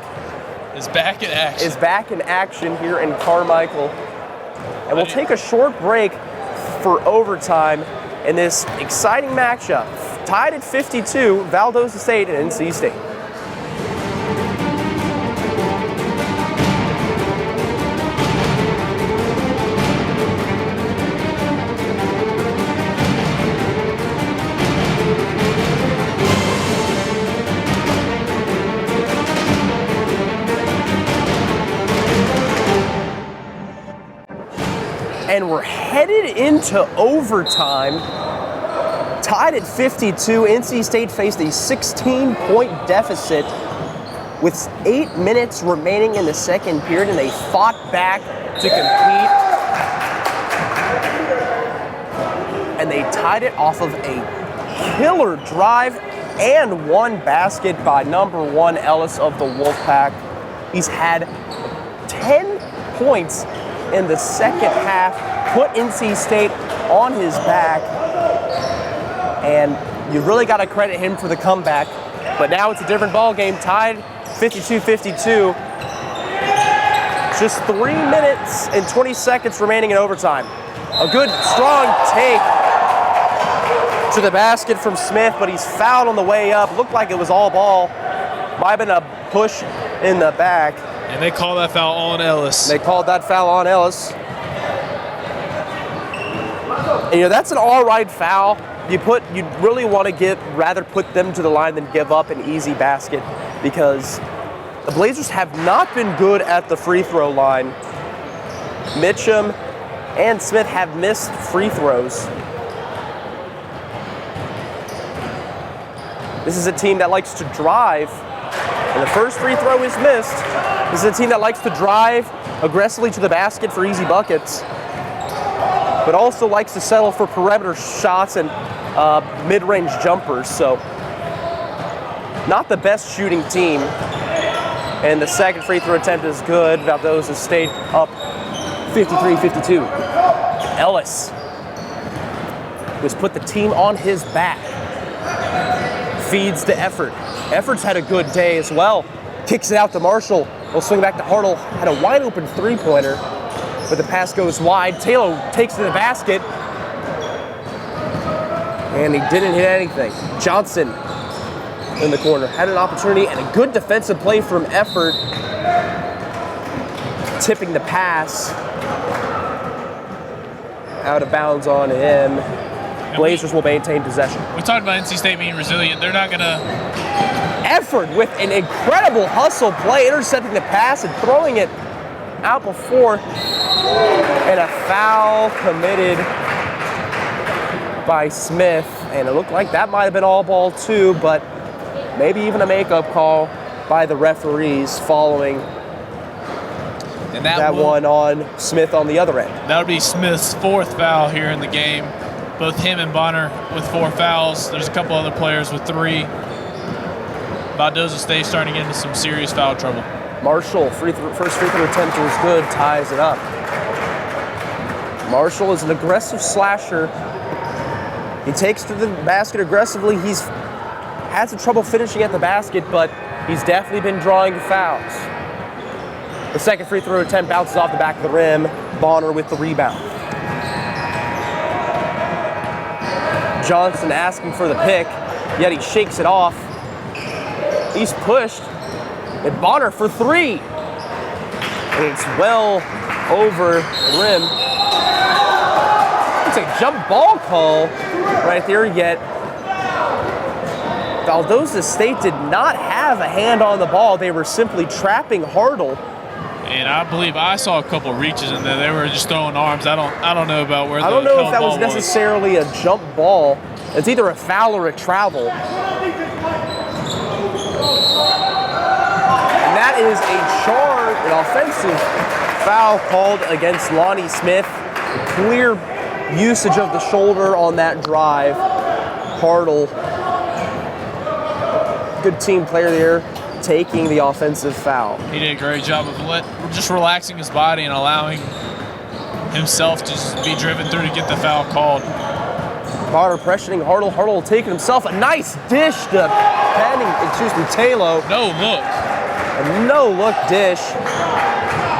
is back in action. Is back in action here in Carmichael. And we'll take a short break for overtime in this exciting matchup. Tied at 52, Valdosta State and NC State. And we're headed into overtime. Tied at 52, NC State faced a 16-point deficit with 8 minutes remaining in the second period, and they fought back to compete. And they tied it off of a killer drive and one basket by number 1 Ellis of the Wolfpack. He's had 10 points in the second half, put NC State on his back, and you really got to credit him for the comeback. But now it's a different ball game, tied 52-52. Just 3 minutes and 20 seconds remaining in overtime. A good, strong take to the basket from Smith, but he's fouled on the way up. Looked like it was all ball. Might have been a push in the back. And they call that foul on Ellis. They called that foul on Ellis. And, that's an all right foul. You'd really want to rather put them to the line than give up an easy basket, because the Blazers have not been good at the free throw line. Mitchum and Smith have missed free throws. This is a team that likes to drive, and the first free throw is missed. This is a team that likes to drive aggressively to the basket for easy buckets, but also likes to settle for perimeter shots and mid-range jumpers. So, not the best shooting team. And the second free throw attempt is good. Valdosta State up 53-52. Ellis has put the team on his back. Feeds to Effort. Effort's had a good day as well. Kicks it out to Marshall. We'll swing back to Hartle. Had a wide open three-pointer, but the pass goes wide. Taylor takes to the basket, and he didn't hit anything. Johnson in the corner had an opportunity, and a good defensive play from Effort, tipping the pass out of bounds on him. Blazers will maintain possession. We talked about NC State being resilient. They're not going to... Effort with an incredible hustle play, intercepting the pass and throwing it out before. And a foul committed by Smith. And it looked like that might have been all ball too, but maybe even a makeup call by the referees following that one on Smith on the other end. That would be Smith's 4th foul here in the game. Both him and Bonner with 4 fouls. There's a couple other players with 3. Valdosta State starting to get into some serious foul trouble. Marshall, first free throw attempt was good, ties it up. Marshall is an aggressive slasher. He takes to the basket aggressively. He's had some trouble finishing at the basket, but he's definitely been drawing fouls. The second free throw attempt bounces off the back of the rim. Bonner with the rebound. Johnson asking for the pick, yet he shakes it off. He's pushed, and Bonner for 3. And it's well over the rim. Looks like jump ball call right there, yet Valdosta State did not have a hand on the ball. They were simply trapping Hartle. And I believe I saw a couple reaches in there. They were just throwing arms. I don't know about where. I don't know if that was necessarily a jump ball. It's either a foul or a travel. And that is a charge, an offensive foul called against Lonnie Smith. Clear usage of the shoulder on that drive. Hartle, good team player there, taking the offensive foul. He did a great job of just relaxing his body and allowing himself to just be driven through to get the foul called. Bonner pressuring Hartle. Hartle taking himself a nice dish to Taylor. No look. A no-look dish.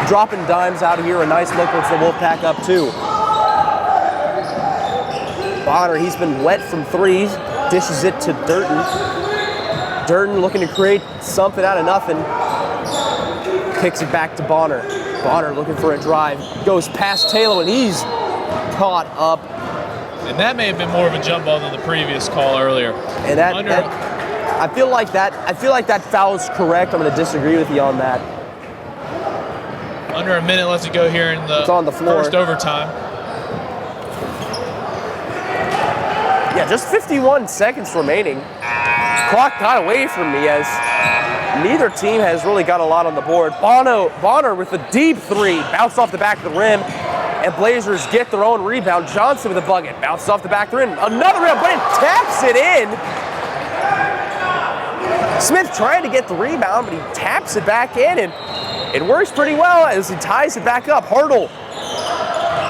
Dropping dimes out of here. A nice look lets the Wolfpack up two. Bonner, he's been wet from threes. Dishes it to Durden. Durden looking to create something out of nothing. Kicks it back to Bonner. Bonner looking for a drive. Goes past Taylor and he's caught up. And that may have been more of a jump ball than the previous call earlier. And I feel like that foul is correct. I'm going to disagree with you on that. Under a minute left to go here in the, it's on the floor. First overtime. Yeah, just 51 seconds remaining. Clock got away from me as neither team has really got a lot on the board. Bonner with a deep three, bounced off the back of the rim, and Blazers get their own rebound. Johnson with a bucket, bounces off the back of the rim. Another rebound, but it taps it in. Smith trying to get the rebound, but he taps it back in, and it works pretty well as he ties it back up. Hartle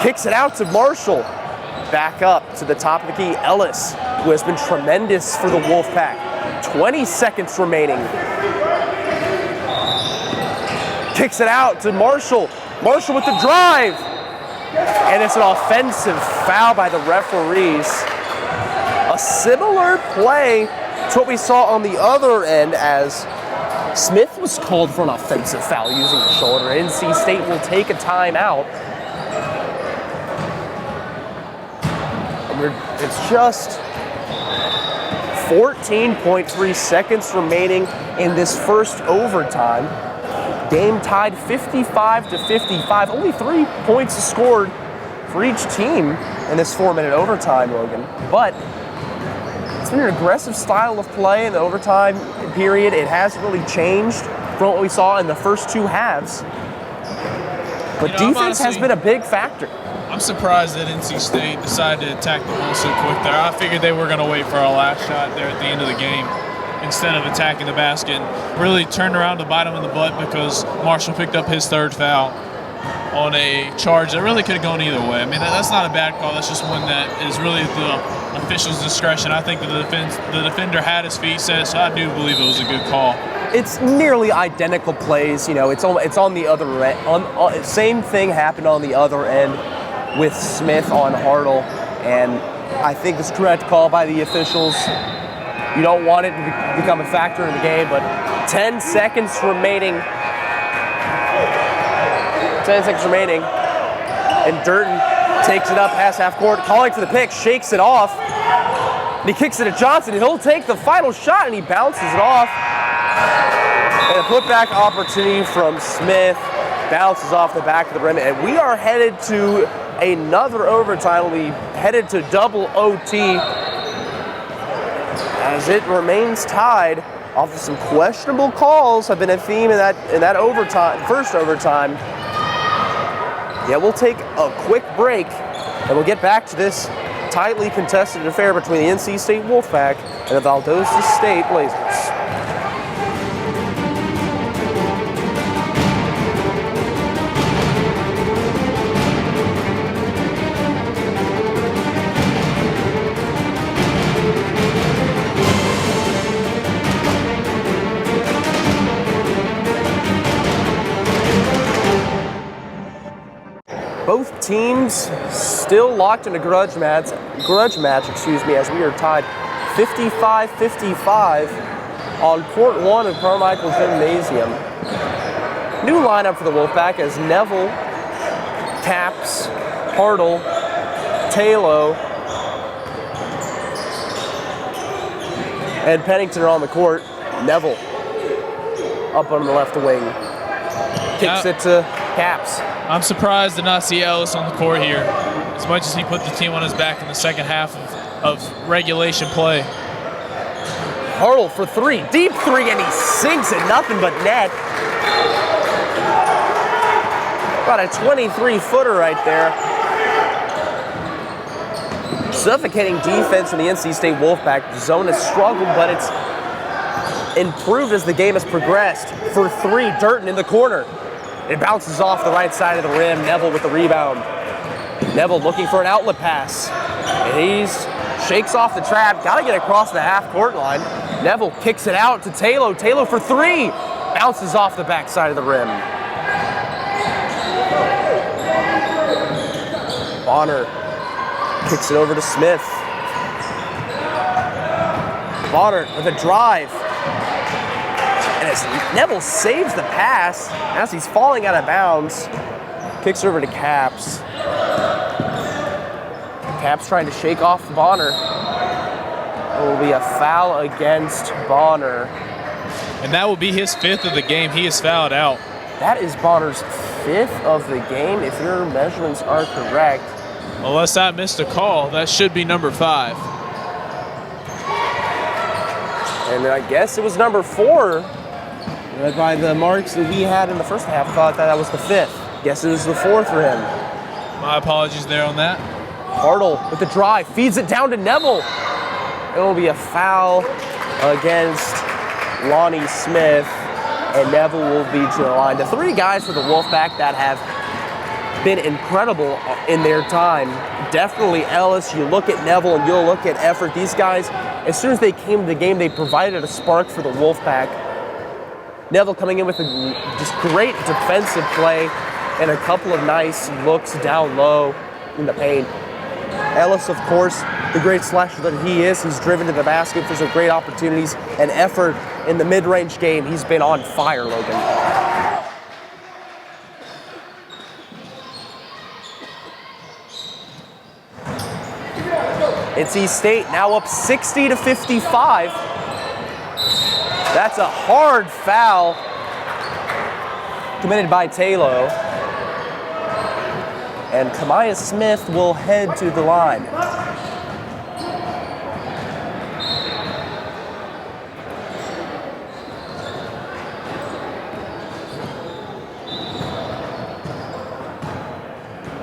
kicks it out to Marshall. Back up to the top of the key. Ellis, who has been tremendous for the Wolfpack. 20 seconds remaining. Kicks it out to Marshall. Marshall with the drive. And it's an offensive foul by the referees. A similar play to what we saw on the other end as Smith was called for an offensive foul using the shoulder. NC State will take a timeout. It's just 14.3 seconds remaining in this first overtime. Game tied 55-55. Only 3 points scored for each team in this 4-minute overtime, Logan. But it's been an aggressive style of play in the overtime period. It hasn't really changed from what we saw in the first two halves. But defense has been a big factor. I'm surprised that NC State decided to attack the ball so quick there. I figured they were going to wait for our last shot there at the end of the game instead of attacking the basket and really turned around to bite him in the butt because Marshall picked up his third foul on a charge that really could have gone either way. I mean, that's not a bad call. That's just one that is really the official's discretion. I think that the defender had his feet set, so I do believe it was a good call. It's nearly identical plays. You know, it's on the other end. Same thing happened on the other end with Smith on Hartle, and I think it's correct call by the officials. You don't want it to become a factor in the game, but 10 seconds remaining. 10 seconds remaining, and Durden takes it up past half court, calling for the pick, shakes it off, and he kicks it to Johnson. He'll take the final shot, and he bounces it off. And a putback opportunity from Smith, bounces off the back of the rim, and we are headed to another overtime. We'll be headed to double OT as it remains tied off of some questionable calls have been a theme in that overtime, first overtime. Yeah, we'll take a quick break and we'll get back to this tightly contested affair between the NC State Wolfpack and the Valdosta State Blazers. Both teams still locked in a grudge match, as we are tied 55-55 on court one of Carmichael Gymnasium. New lineup for the Wolfpack as Neville, Caps, Hartle, Taylor and Pennington are on the court. Neville up on the left wing. Kicks it to Caps. I'm surprised to not see Ellis on the court here, as much as he put the team on his back in the second half of regulation play. Hartle for three, deep three, and he sinks it, nothing but net. About a 23-footer right there. Suffocating defense from the NC State Wolfpack. The zone has struggled, but it's improved as the game has progressed. For three, Durton in the corner. It bounces off the right side of the rim. Neville with the rebound. Neville looking for an outlet pass. And he shakes off the trap. Got to get across the half-court line. Neville kicks it out to Taylor. Taylor for three. Bounces off the backside of the rim. Bonner kicks it over to Smith. Bonner with a drive. And as Neville saves the pass, as he's falling out of bounds, kicks over to Caps. Caps trying to shake off Bonner. It will be a foul against Bonner. And that will be his fifth of the game. He is fouled out. That is Bonner's fifth of the game, if your measurements are correct. Unless I missed a call, that should be number 5. And I guess it was number 4. By the marks that we had in the first half, thought that was the 5th. Guess it was the 4th for him. My apologies there on that. Hartle with the drive, feeds it down to Neville. It will be a foul against Lonnie Smith, and Neville will be to the line. The 3 guys for the Wolfpack that have been incredible in their time. Definitely Ellis. You look at Neville and you'll look at effort. These guys, as soon as they came to the game, they provided a spark for the Wolfpack. Neville coming in with a just great defensive play and a couple of nice looks down low in the paint. Ellis, of course, the great slasher that he is, he's driven to the basket for some great opportunities and effort in the mid-range game. He's been on fire, Logan. NC State now up 60-55. That's a hard foul committed by Taylor. And Kamaya Smith will head to the line.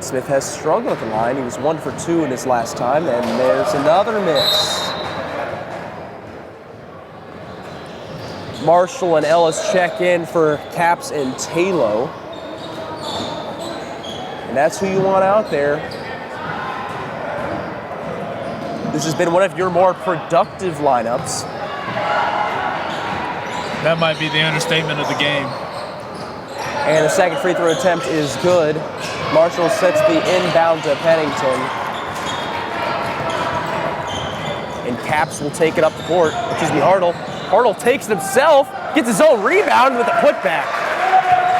Smith has struggled at the line. He was 1 for 2 in his last time, and there's another miss. Marshall and Ellis check in for Caps and Taylor. And that's who you want out there. This has been one of your more productive lineups. That might be the understatement of the game. And the second free throw attempt is good. Marshall sets the inbound to Pennington. And Caps will take it up the court. Hartle. Hartle takes it himself, gets his own rebound with a putback.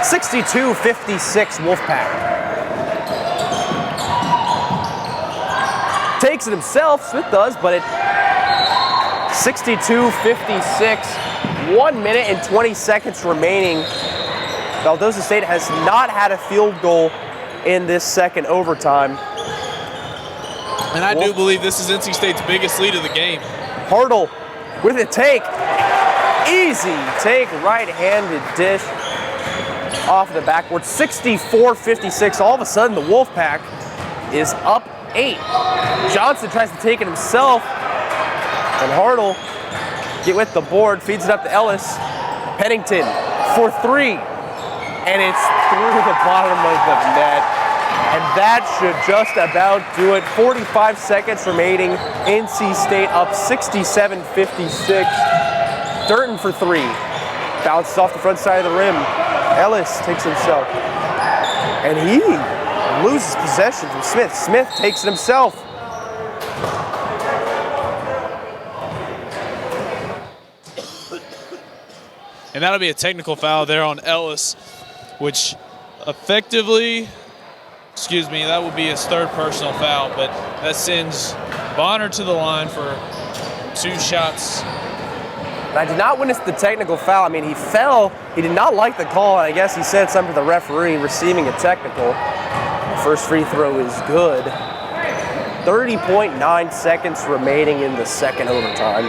62-56 Wolfpack. Takes it himself, Smith does, but it 62-56, 1 minute and 20 seconds remaining. Valdosta State has not had a field goal in this second overtime. And I do believe this is NC State's biggest lead of the game. Hartle with a take. Easy take, right-handed dish off the backboard. 64-56. All of a sudden, the Wolfpack is up 8. Johnson tries to take it himself. And Hartle get with the board, feeds it up to Ellis. Pennington for 3. And it's through the bottom of the net. And that should just about do it. 45 seconds remaining. NC State up 67-56. Durton for 3. Bounces off the front side of the rim. Ellis takes himself. And he loses possession from Smith. Smith takes it himself. And that'll be a technical foul there on Ellis, which effectively Excuse me, that would be his third personal foul, but that sends Bonner to the line for 2 shots. And I did not witness the technical foul. I mean, he fell. He did not like the call, and I guess he said something to the referee, receiving a technical. The first free throw is good. 30.9 seconds remaining in the second overtime.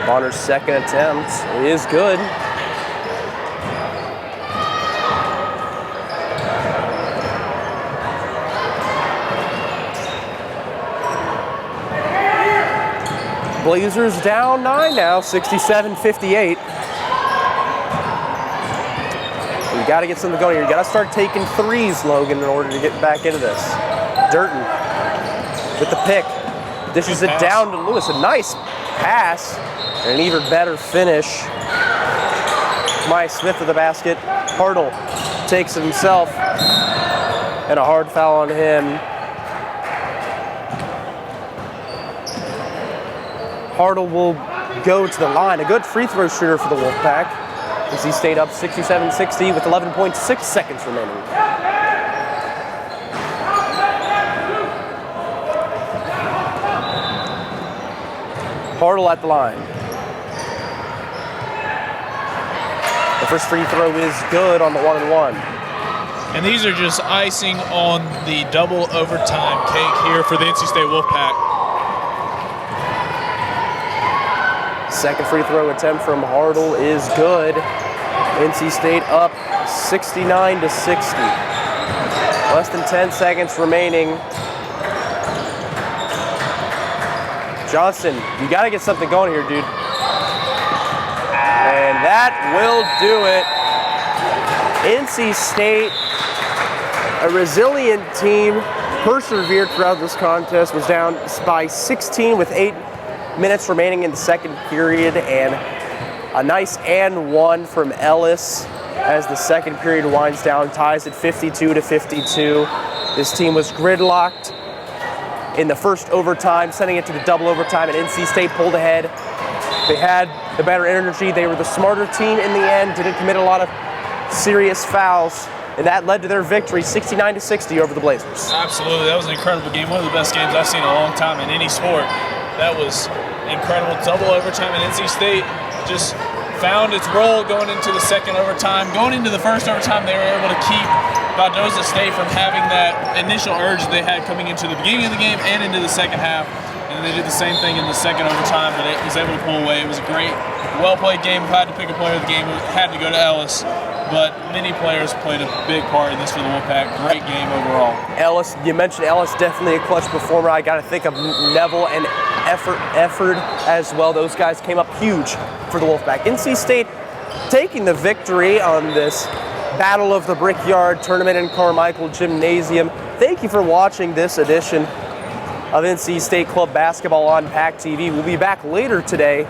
Bonner's second attempt is good. Blazers down 9 now, 67-58. You got to get something going here. You got to start taking threes, Logan, in order to get back into this. Durton with the pick. Dishes it down to Lewis. A nice pass and an even better finish. Maya Smith with the basket. Hartle takes it himself. And a hard foul on him. Hartle will go to the line. A good free throw shooter for the Wolfpack. As he stayed up 67-60 with 11.6 seconds remaining. Hartle at the line. The first free throw is good on the 1-and-1. And these are just icing on the double overtime cake here for the NC State Wolfpack. Second free throw attempt from Hartle is good. NC State up 69-60. Less than 10 seconds remaining. Johnson, you got to get something going here, dude. And that will do it. NC State, a resilient team, persevered throughout this contest, was down by 16 with 8 minutes remaining in the second period, and a nice and one from Ellis as the second period winds down, ties at 52-52. This team was gridlocked in the first overtime, sending it to the double overtime, and NC State pulled ahead. They had the better energy. They were the smarter team in the end, didn't commit a lot of serious fouls, and that led to their victory, 69-60 over the Blazers. Absolutely, that was an incredible game. One of the best games I've seen in a long time in any sport. That was incredible. Double overtime, and NC State just found its role going into the second overtime. Going into the first overtime, they were able to keep Valdosta State from having that initial urge they had coming into the beginning of the game and into the second half. And they did the same thing in the second overtime, but it was able to pull away. It was a great, well-played game. If I had to pick a player of the game, it had to go to Ellis. But many players played a big part in this for the Wolfpack. Great game overall. Ellis, you mentioned Ellis, definitely a clutch performer. I got to think of Neville and Efford as well. Those guys came up huge for the Wolfpack. NC State taking the victory on this Battle of the Brickyard tournament in Carmichael Gymnasium. Thank you for watching this edition of NC State Club Basketball on PackTV. We'll be back later today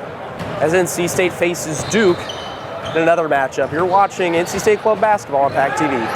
as NC State faces Duke in another matchup. You're watching NC State Club Basketball on PackTV.